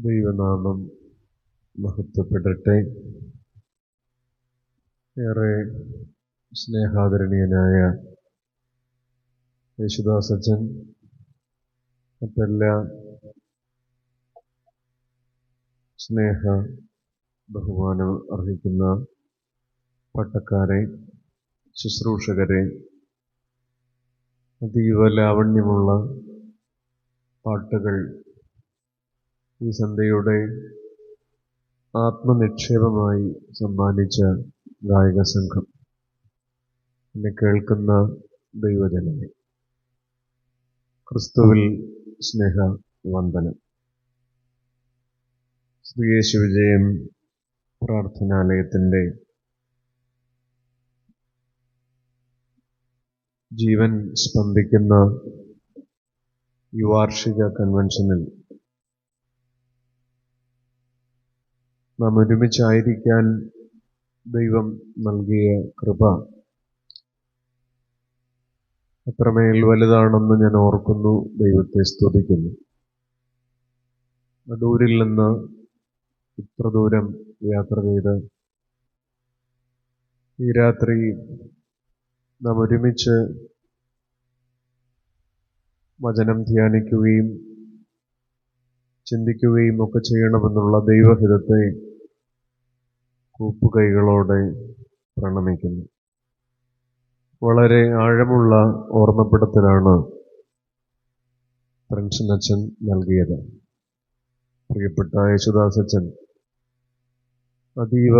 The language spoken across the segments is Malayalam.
ദൈവനാമം മഹത്വപ്പെടട്ടെ. ഏറെ സ്നേഹാദരണീയനായ യേശുദാസച്ചൻ, മറ്റെല്ലാ സ്നേഹ ബഹുമാനം അർഹിക്കുന്ന പട്ടക്കാരെ, ശുശ്രൂഷകരെ, അതീവ ലാവണ്യമുള്ള പാട്ടുകൾ ഈ സന്ധ്യയുടെ ആത്മനിക്ഷേപമായി സമ്മാനിച്ച ഗായക സംഘം, എന്നെ കേൾക്കുന്ന ദൈവജനമേ, ക്രിസ്തുവിൽ സ്നേഹ വന്ദനം. ശ്രീയേശു വിജയം പ്രാർത്ഥനാലയത്തിൻ്റെ ജീവൻ സ്പന്ദിക്കുന്ന ഈ വാർഷിക കൺവെൻഷനിൽ നാം ഒരുമിച്ചായിരിക്കാൻ ദൈവം നൽകിയ കൃപ അത്രമേൽ വലുതാണെന്ന് ഞാൻ ഓർക്കുന്നു. ദൈവത്തെ സ്തുതിക്കുന്നു. അടൂരിൽ നിന്ന് ഇത്ര ദൂരം യാത്ര ചെയ്ത് ഈ രാത്രി നാം ഒരുമിച്ച് വചനം ധ്യാനിക്കുകയും ചിന്തിക്കുകയും ഒക്കെ ചെയ്യണമെന്നുള്ള ദൈവഹിതത്തെ കൂപ്പുകൈകളോടെ പ്രണമിക്കുന്നു. വളരെ ആഴമുള്ള ഓർമ്മപ്പെടുത്തലാണ് ഫ്രൻസിനച്ഛൻ നൽകിയത്. പ്രിയപ്പെട്ട യേശുദാസച്ചൻ അതീവ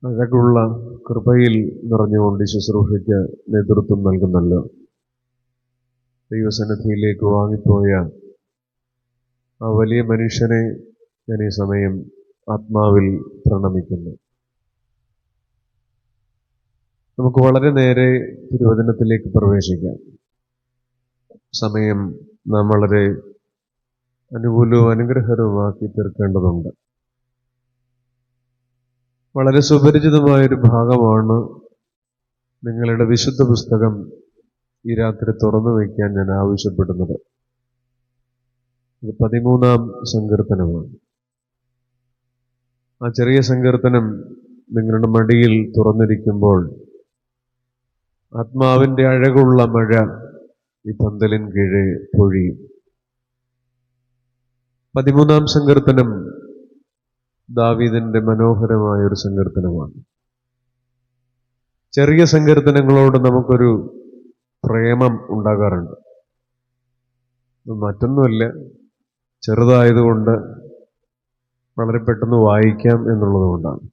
അഴകുള്ള കൃപയിൽ നിറഞ്ഞുകൊണ്ട് ശുശ്രൂഷയ്ക്ക് നേതൃത്വം നൽകുന്നല്ലോ. ദൈവസന്നിധിയിലേക്ക് വാങ്ങിപ്പോയ ആ വലിയ മനുഷ്യനെ ഞാൻ ഈ സമയം ആത്മാവിൽ പ്രണമിക്കുന്നു. നമുക്ക് വളരെ നേരെ തിരുവചനത്തിലേക്ക് പ്രവേശിക്കാം. സമയം നാം വളരെ അനുകൂലവും അനുഗ്രഹകരവുമാക്കി തീർക്കേണ്ടതുണ്ട്. വളരെ സുപരിചിതമായൊരു ഭാഗമാണ് നിങ്ങളുടെ വിശുദ്ധ പുസ്തകം ഈ രാത്രി തുറന്നു വയ്ക്കാൻ ഞാൻ ആവശ്യപ്പെടുന്നത്. ഇത് 13-ാം സങ്കീർത്തനമാണ്. ആ ചെറിയ സങ്കീർത്തനം നിങ്ങളുടെ മടിയിൽ തുറന്നിരിക്കുമ്പോൾ ആത്മാവിൻ്റെ അഴകുള്ള മഴ ഈ പന്തലിൻ കീഴെ പൊഴിയും. 13-ാം സങ്കീർത്തനം ദാവീദിന്റെ മനോഹരമായൊരു സങ്കീർത്തനമാണ്. ചെറിയ സങ്കീർത്തനങ്ങളോട് നമുക്കൊരു പ്രേമം ഉണ്ടാകാറുണ്ട്. മറ്റൊന്നുമല്ല, ചെറുതായതുകൊണ്ട് വളരെ പെട്ടെന്ന് വായിക്കാം എന്നുള്ളത് കൊണ്ടാണ്.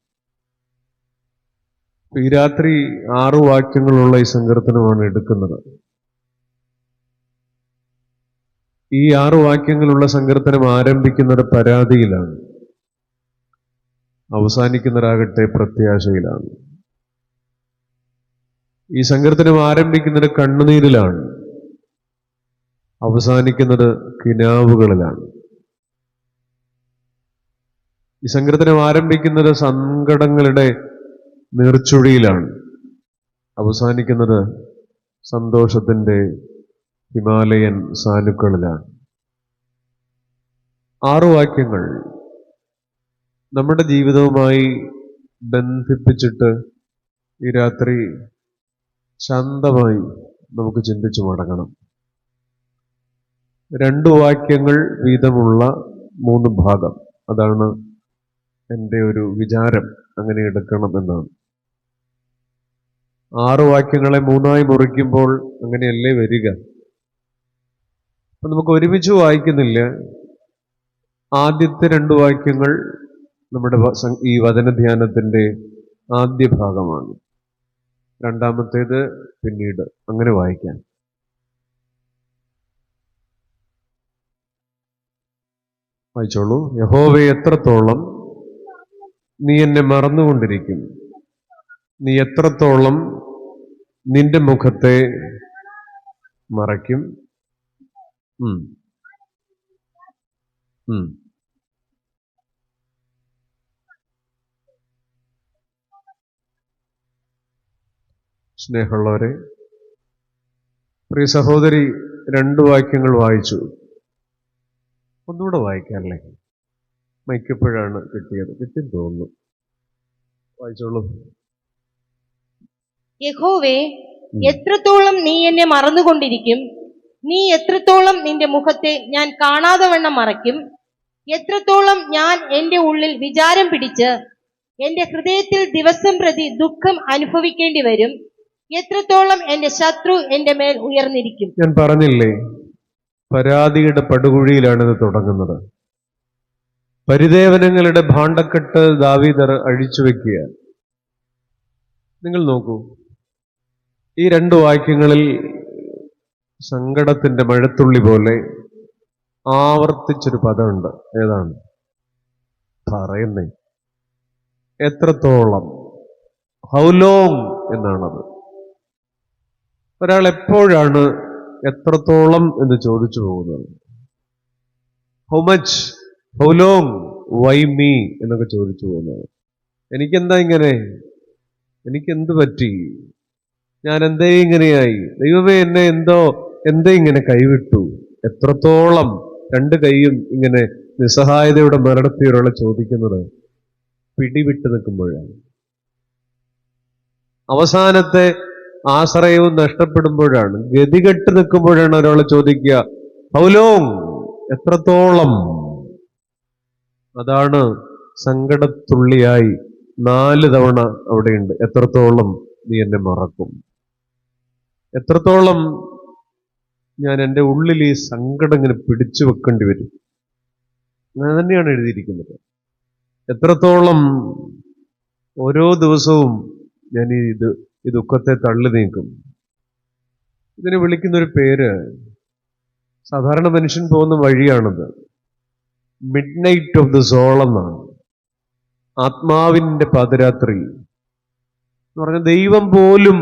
ഈ രാത്രി 6 വാക്യങ്ങളുള്ള ഈ സങ്കീർത്തനമാണ് എടുക്കുന്നത്. ഈ 6 വാക്യങ്ങളുള്ള സങ്കീർത്തനം ആരംഭിക്കുന്നത് പരാതിയിലാണ്, അവസാനിക്കുന്നതാകട്ടെ പ്രത്യാശയിലാണ്. ഈ സങ്കീർത്തനം ആരംഭിക്കുന്നത് കണ്ണുനീരിലാണ്, അവസാനിക്കുന്നത് കിനാവുകളിലാണ്. ഈ സങ്കീർത്തനം ആരംഭിക്കുന്നത് സങ്കടങ്ങളുടെ നീർച്ചുഴിയിലാണ്, അവസാനിക്കുന്നത് സന്തോഷത്തിന്റെ ഹിമാലയൻ സാനുക്കളിലാണ്. 6 വാക്യങ്ങൾ നമ്മുടെ ജീവിതവുമായി ബന്ധിപ്പിച്ചിട്ട് ഈ രാത്രി ശാന്തമായി നമുക്ക് ചിന്തിച്ചു മടങ്ങണം. 2 വാക്യങ്ങൾ വീതമുള്ള 3 ഭാഗം, അതാണ് എൻ്റെ ഒരു വിചാരം. അങ്ങനെ എടുക്കണം എന്നാണ്. 6 വാക്യങ്ങളെ 3ആയി മുറിക്കുമ്പോൾ അങ്ങനെയല്ലേ വരിക. അപ്പൊ നമുക്ക് ഒരുമിച്ച് വായിക്കുന്നില്ല. ആദ്യത്തെ 2 വാക്യങ്ങൾ നമ്മുടെ ഈ വചനധ്യാനത്തിന്റെ ആദ്യ ഭാഗമാണ്. രണ്ടാമത്തേത് പിന്നീട്. അങ്ങനെ വായിക്കാം. വായിച്ചോളൂ. യഹോവേ, എത്രത്തോളം നീ എന്നെ മറന്നുകൊണ്ടിരിക്കും, നീ എത്രത്തോളം നിന്റെ മുഖത്തെ മറയ്ക്കും. സ്നേഹമുള്ളവരെ, പ്രിയ സഹോദരി 2 വാക്യങ്ങൾ വായിച്ചു. ഒന്നുകൂടെ വായിക്കാറില്ലേ? മൈക്കെപ്പോഴാണ് കിട്ടിയത്? കിട്ടിയെന്ന് തോന്നുന്നു. വായിച്ചോളൂ. യഹോവേ, എത്രത്തോളം നീ എന്നെ മറന്നുകൊണ്ടിരിക്കും? നീ എത്രത്തോളം നിന്റെ മുഖത്തെ ഞാൻ കാണാതെ വണ്ണം മറയ്ക്കും? എത്രത്തോളം ഞാൻ എന്റെ ഉള്ളിൽ വിചാരം പിടിച്ച് എന്റെ ഹൃദയത്തിൽ ദിവസം പ്രതി ദുഃഖം അനുഭവിക്കേണ്ടി വരും? എത്രത്തോളം എന്റെ ശത്രു എന്റെ മേൽ ഉയർന്നിരിക്കും? ഞാൻ പറഞ്ഞില്ലേ, പരാതിയുടെ പടുകുഴിയിലാണിത് തുടങ്ങുന്നത്. പരിദേവനങ്ങളുടെ ഭാണ്ഡക്കെട്ട് ദാവീദ് അഴിച്ചു വെക്കുക. നിങ്ങൾ നോക്കൂ, ഈ രണ്ട് വാക്യങ്ങളിൽ സങ്കടത്തിന്റെ മഴത്തുള്ളി പോലെ ആവർത്തിച്ചൊരു പദമുണ്ട്. ഏതാണ് പറയുന്നേ? എത്രത്തോളം, ഹൗ ലോങ് എന്നാണത്. ഒരാൾ എപ്പോഴാണ് എത്രത്തോളം എന്ന് ചോദിച്ചു പോകുന്നത്? How much, how long, Y me എന്നൊക്കെ ചോദിച്ചു പോകുന്നത്. എനിക്കെന്താ ഇങ്ങനെ? എനിക്കെന്ത് പറ്റി? ഞാൻ എന്തേ ഇങ്ങനെയായി? ദൈവമേ, എന്നെ എന്തേ ഇങ്ങനെ കൈവിട്ടു? എത്രത്തോളം? രണ്ട് കൈയും ഇങ്ങനെ നിസ്സഹായതയുടെ മരണത്തെ ഒരാളെ ചോദിക്കുന്നത് പിടിവിട്ട് നിൽക്കുമ്പോഴാണ്. അവസാനത്തെ ആശ്രയവും നഷ്ടപ്പെടുമ്പോഴാണ്, ഗതികെട്ട് നിൽക്കുമ്പോഴാണ് ഒരാളെ ചോദിക്കുക ഹൗ ലോങ്, എത്രത്തോളം. അതാണ് സങ്കടത്തുള്ളിയായി 4 തവണ അവിടെയുണ്ട്. എത്രത്തോളം നീ എന്നെ മറക്കും? എത്രത്തോളം ഞാൻ എൻ്റെ ഉള്ളിൽ ഈ സങ്കടം ഇങ്ങനെ പിടിച്ചു വെക്കേണ്ടി വരും? അങ്ങനെ തന്നെയാണ് എഴുതിയിരിക്കുന്നത്. എത്രത്തോളം ഓരോ ദിവസവും ഞാൻ ഈ ദുഃഖത്തെ തള്ളി നീക്കും. ഇതിനെ വിളിക്കുന്നൊരു പേര്, സാധാരണ മനുഷ്യൻ പോകുന്ന വഴിയാണത്, midnight of the soul എന്നാണ്. ആത്മാവിന്റെ പാതിരാത്രി എന്ന് പറഞ്ഞാൽ ദൈവം പോലും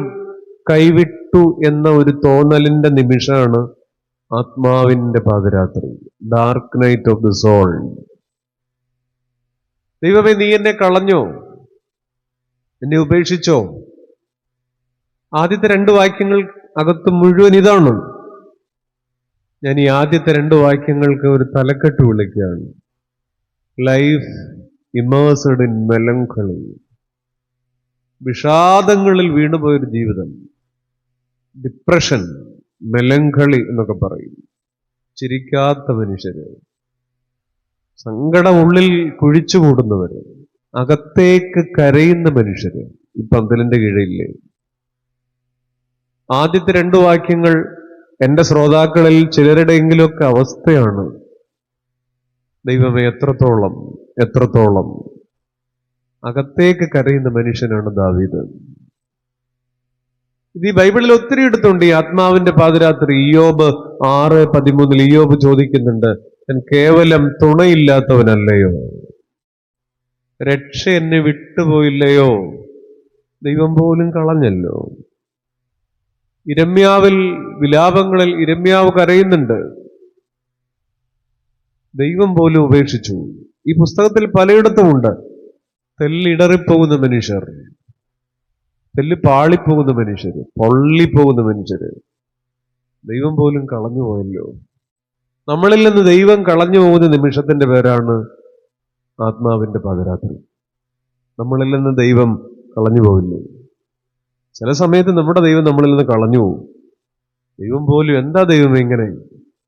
കൈവിട്ടു എന്ന ഒരു തോന്നലിന്റെ നിമിഷമാണ് ആത്മാവിന്റെ പാതിരാത്രി, dark night of the soul. ദൈവമേ, നീ എന്നെ കളഞ്ഞോ? എന്നെ ഉപേക്ഷിച്ചോ? ആദ്യത്തെ 2 വാക്യങ്ങൾ അകത്ത് മുഴുവൻ ഇതാണ്. ഞാൻ ഈ ആദ്യത്തെ 2 വാക്യങ്ങൾക്ക് ഒരു തലക്കെട്ട് വിളിക്കുകയാണ്, ലൈഫ് ഇമേഴ്സ്ഡ് ഇൻ മെലങ്കളി. വിഷാദങ്ങളിൽ വീണുപോയൊരു ജീവിതം, ഡിപ്രഷൻ, മെലങ്കളി എന്നൊക്കെ പറയും. ചിരിക്കാത്ത മനുഷ്യര്, സങ്കടം ഉള്ളിൽ കുഴിച്ചുകൂടുന്നവര്, അകത്തേക്ക് കരയുന്ന മനുഷ്യര് ഈ പന്തലിന്റെ കീഴില്ലേ. ആദ്യത്തെ 2 വാക്യങ്ങൾ എന്റെ ശ്രോതാക്കളിൽ ചിലരുടെയെങ്കിലുമൊക്കെ അവസ്ഥയാണ്. ദൈവമേ, എത്രത്തോളം, എത്രത്തോളം. അകത്തേക്ക് കരയുന്ന മനുഷ്യനാണ് ദാവീദ്. ഇത് ഈ ബൈബിളിൽ ഒത്തിരി എടുത്തുണ്ട്. ഈ ആത്മാവിന്റെ പാതിരാത്രി, ഇയ്യോബ് 6:13 ഇയ്യോബ് ചോദിക്കുന്നുണ്ട്, ഞാൻ കേവലം തുണയില്ലാത്തവനല്ലയോ? രക്ഷ എന്നെ വിട്ടുപോയില്ലയോ? ദൈവം പോലും കളഞ്ഞല്ലോ. ഇരമ്യാവിൽ, വിലാപങ്ങളിൽ ഇരമ്യാവ് കരയുന്നുണ്ട്, ദൈവം പോലും ഉപേക്ഷിച്ചു. ഈ പുസ്തകത്തിൽ പലയിടത്തുമുണ്ട് തെല്ലിടറിപ്പോകുന്ന മനുഷ്യർ, തെല്ല് പാളിപ്പോകുന്ന മനുഷ്യര്, പൊള്ളിപ്പോകുന്ന മനുഷ്യര്. ദൈവം പോലും കളഞ്ഞു പോയല്ലോ. നമ്മളിൽ നിന്ന് ദൈവം കളഞ്ഞു പോകുന്ന നിമിഷത്തിന്റെ പേരാണ് ആത്മാവിന്റെ പാതിരാത്രി. നമ്മളിൽ നിന്ന് ദൈവം കളഞ്ഞു പോകില്ലേ? ചില സമയത്ത് നമ്മുടെ ദൈവം നമ്മളിൽ നിന്ന് കളഞ്ഞു പോകും. ദൈവം പോലും എന്താ ദൈവം ഇങ്ങനെ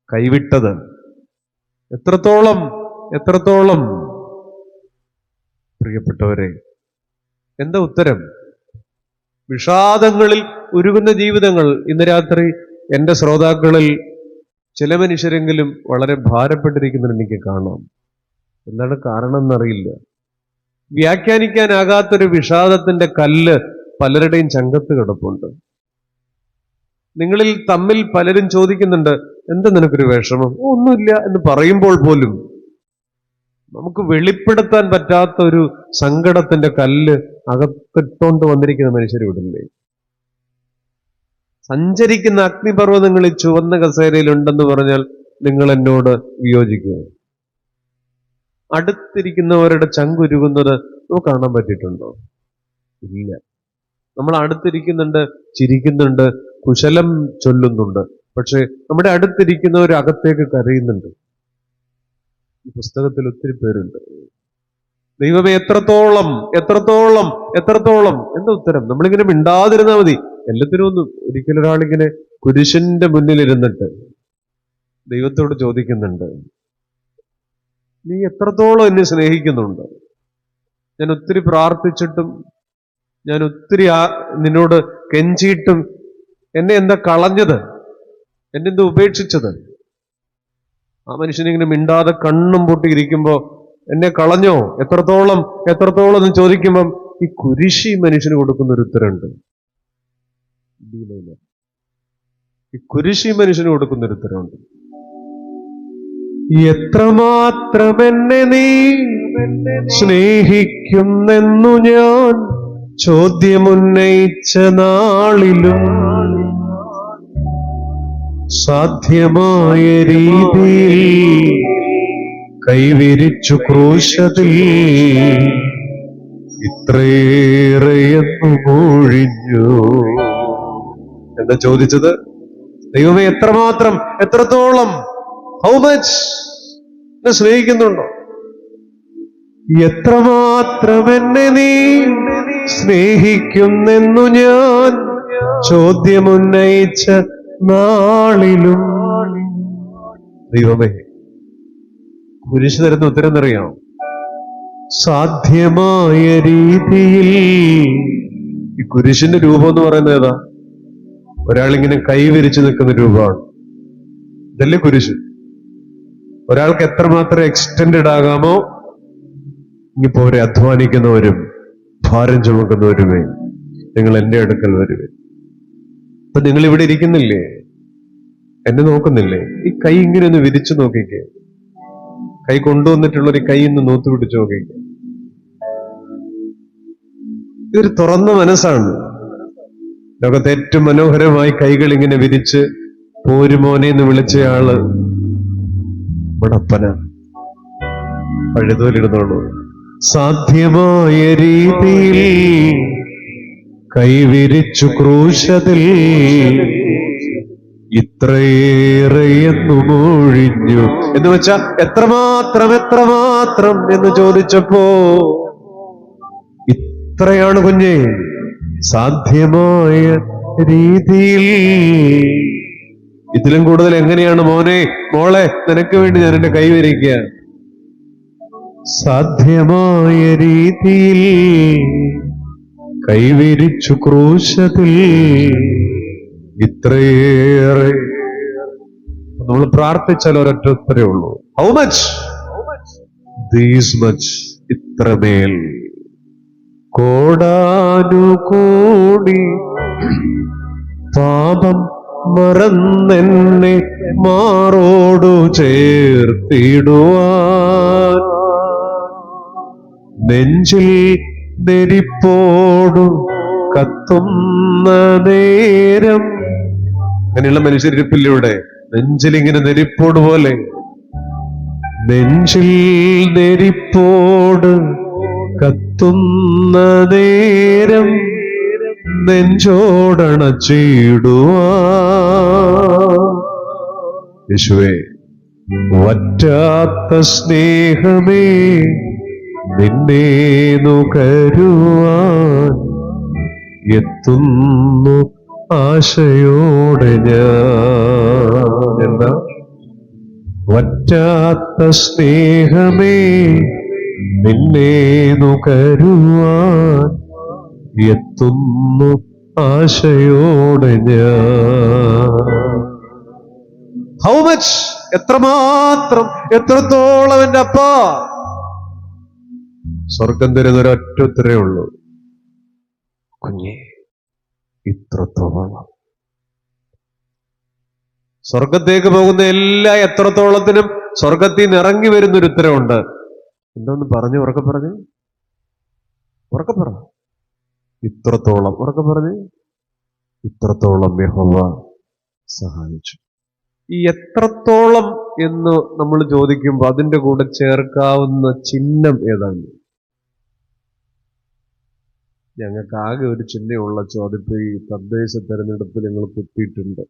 കൈവിട്ടത്? എത്രത്തോളം, എത്രത്തോളം? പ്രിയപ്പെട്ടവരെ, എന്താ ഉത്തരം? വിഷാദങ്ങളിൽ ഉരുകുന്ന ജീവിതങ്ങൾ. ഇന്ന് രാത്രി എൻ്റെ ശ്രോതാക്കളിൽ ചില മനുഷ്യരെങ്കിലും വളരെ ഭാരപ്പെട്ടിരിക്കുന്നത് എനിക്ക് കാണാം. എന്താണ് കാരണം എന്നറിയില്ല. വ്യാഖ്യാനിക്കാനാകാത്തൊരു വിഷാദത്തിന്റെ കല്ല് പലരുടെയും ചങ്കത്ത് കിടപ്പുണ്ട്. നിങ്ങളിൽ തമ്മിൽ പലരും ചോദിക്കുന്നുണ്ട്, എന്താ നിനക്കൊരു വിഷമം? ഒന്നുമില്ല എന്ന് പറയുമ്പോൾ പോലും നമുക്ക് വെളിപ്പെടുത്താൻ പറ്റാത്ത ഒരു സങ്കടത്തിന്റെ കല്ല് അകത്തിട്ടോണ്ട് വന്നിരിക്കുന്ന മനുഷ്യരിവിടില്ലേ? സഞ്ചരിക്കുന്ന അഗ്നിപർവ്വതങ്ങളിൽ ചുവന്ന കസേരയിലുണ്ടെന്ന് പറഞ്ഞാൽ നിങ്ങൾ എന്നോട് വിയോജിക്കുക? അടുത്തിരിക്കുന്നവരുടെ ചങ്കുരുകുന്നത് നമുക്ക് കാണാൻ പറ്റിയിട്ടുണ്ടോ? ഇല്ല. നമ്മൾ അടുത്തിരിക്കുന്നുണ്ട്, ചിരിക്കുന്നുണ്ട്, കുശലം ചൊല്ലുന്നുണ്ട്. പക്ഷെ നമ്മുടെ അടുത്തിരിക്കുന്നവർ അകത്തേക്ക് കരയുന്നുണ്ട്. ഈ പുസ്തകത്തിൽ ഒത്തിരി പേരുണ്ട്. ദൈവമേ എത്രത്തോളം എത്രത്തോളം എത്രത്തോളം എന്താ ഉത്തരം? നമ്മളിങ്ങനെ മിണ്ടാതിരുന്നാൽ മതി. എല്ലാത്തിനും ഒന്നും. ഒരിക്കലൊരാളിങ്ങനെ കുരിശിന്റെ മുന്നിലിരുന്നിട്ട് ദൈവത്തോട് ചോദിക്കുന്നുണ്ട്, നീ എത്രത്തോളം എന്നെ സ്നേഹിക്കുന്നുണ്ട്? ഞാൻ ഒത്തിരി പ്രാർത്ഥിച്ചിട്ടും ഞാൻ ഒത്തിരി നിന്നോട് കെഞ്ചിയിട്ടും എന്നെ എന്താ കളഞ്ഞത്? എന്നെ എന്താ ഉപേക്ഷിച്ചത്? ആ മനുഷ്യനിങ്ങനെ മിണ്ടാതെ കണ്ണും പൊട്ടിയിരിക്കുമ്പോ എന്നെ കളഞ്ഞോ? എത്രത്തോളം എത്രത്തോളം എന്ന് ചോദിക്കുമ്പം ഈ കുരിശി മനുഷ്യന് കൊടുക്കുന്ന ഒരു ഉത്തരമുണ്ട്. ഈ കുരിശി മനുഷ്യന് കൊടുക്കുന്ന ഒരു ഉത്തരമുണ്ട്. എത്രമാത്രം എന്നെ നീ സ്നേഹിക്കുന്നെന്നു ഞാൻ ചോദ്യമുന്നയിച്ച നാളിലും സാധ്യമായ രീതിയിൽ കൈവിരിച്ചു ക്രൂശതിൽ ഇത്രയേറെയെന്നു മൂഴിഞ്ഞു. എന്താ ചോദിച്ചത്? ദൈവമേ എത്രമാത്രം എത്രത്തോളം, ഹൗ മച്ച് എന്നെ സ്നേഹിക്കുന്നുണ്ടോ? എത്രമാത്രം എന്നെ നീ സ്നേഹിക്കുന്നെന്നു ഞാൻ ചോദ്യമുന്നയിച്ച നാളിലും. ദൈവമേ, കുരിശ് തരുന്ന ഉത്തരം എന്നറിയാം? സാധ്യമായ രീതിയിൽ. ഈ കുരിശിന്റെ രൂപം എന്ന് പറയുന്നത് ഏതാ? ഒരാളിങ്ങനെ കൈവിരിച്ചു നിൽക്കുന്ന രൂപമാണ്. ഇതല്ലേ കുരിശ്? ഒരാൾക്ക് എത്രമാത്രം എക്സ്റ്റെൻഡഡ് ആകാമോ, ഇനിയിപ്പോ അവരെ അധ്വാനിക്കുന്നവരും ഭാരം ചുമക്കുന്നവരുമേ നിങ്ങൾ എന്റെ അടുക്കൽ വരുവേ. അപ്പൊ നിങ്ങൾ ഇവിടെ ഇരിക്കുന്നില്ലേ? എന്നെ നോക്കുന്നില്ലേ? ഈ കൈ ഇങ്ങനെ ഒന്ന് വിരിച്ചു നോക്കിക്കേ. കൈ കൊണ്ടുവന്നിട്ടുള്ള ഒരു കൈ ഒന്ന് നൂത്തു പിടിച്ചു നോക്കിക്കേ. ഇതൊരു തുറന്ന മനസ്സാണ്. ലോകത്തെ ഏറ്റവും മനോഹരമായി കൈകൾ ഇങ്ങനെ വിരിച്ച് പോരുമോനെ എന്ന് വിളിച്ചയാള് മടപ്പന പഴുതോലിടുന്നുള്ളൂ. സാധ്യമായ രീതിയിൽ കൈവിരിച്ചു ക്രൂശതിൽ ഇത്രയേറെയെന്നു മൂഴിഞ്ഞു. എന്ന് വെച്ചാ എത്രമാത്രം എത്രമാത്രം എന്ന് ചോദിച്ചപ്പോ ഇത്രയാണ് കുഞ്ഞേ. സാധ്യമായ രീതിയിൽ. ഇതിലും കൂടുതൽ എങ്ങനെയാണ് മോനെ മോളെ നിനക്ക് വേണ്ടി ഞാൻ എന്റെ കൈവരിക്കുക? സാധ്യമായ രീതിയിൽ കൈവിരിച്ചു ക്രൂശതിൽ ഇത്രയേറെ. നമ്മൾ പ്രാർത്ഥിച്ചാൽ ഒരൊറ്റ ഉത്തരേ ഉള്ളൂ, ഹൗ മച്ച്? ദീസ് മച്ച്, ഇത്രമേൽ. കോടാനുകൂടി പാപം മറന്നെന്നെ മാറോടു ചേർത്തിടുവാൻ നെഞ്ചിൽ നെരിപ്പോടു കത്തുന്ന നേരം. അങ്ങനെയുള്ള മനുഷ്യരിപ്പില്ലൂടെ നെഞ്ചിലിങ്ങനെ നെരിപ്പോട് പോലെ. നെഞ്ചിൽ നെരിപ്പോട് കത്തുന്ന നേരം നെഞ്ചോടണച്ചിടുവാൻ. യേശുവേ, വറ്റാത്ത സ്നേഹമേ നിന്നെ നുകരുവാൻ എത്തുന്നു ആശയോടെ ഞാൻ. എന്താ? വറ്റാത്ത സ്നേഹമേ നിന്നെ നുകരുവാൻ എത്തുന്നു ആശയോടെ ഞാൻ. How much? എത്രമാത്രം എത്രത്തോളം എന്റെ അപ്പ. സ്വർഗം തരുന്ന ഒരൊറ്റ ഉത്തരേ ഉള്ളൂ, കുഞ്ഞേ ഇത്രത്തോളം. സ്വർഗത്തേക്ക് പോകുന്ന എല്ലാ എത്രത്തോളത്തിനും സ്വർഗത്തിൽ നിന്ന് ഇറങ്ങി വരുന്നൊരു ഉത്തരവുണ്ട്. എന്തോന്ന് പറഞ്ഞു? ഉറക്കെ പറഞ്ഞു, ഉറക്കെ പറ. ഇത്രത്തോളം. ഉറക്കെ പറഞ്ഞു, ഇത്രത്തോളം യഹോവ സഹായിച്ചു. ഈ എത്രത്തോളം എന്ന് നമ്മൾ ചോദിക്കുമ്പോൾ അതിന്റെ കൂടെ ചേർക്കാവുന്ന ചിഹ്നം ഏതാണ്? ഞങ്ങൾക്ക് ആകെ ഒരു ചിഹ്നമുള്ള ചോദിപ്പ് ഈ തദ്ദേശ തെരഞ്ഞെടുപ്പ് ഞങ്ങൾ കുത്തിയിട്ടുണ്ട്.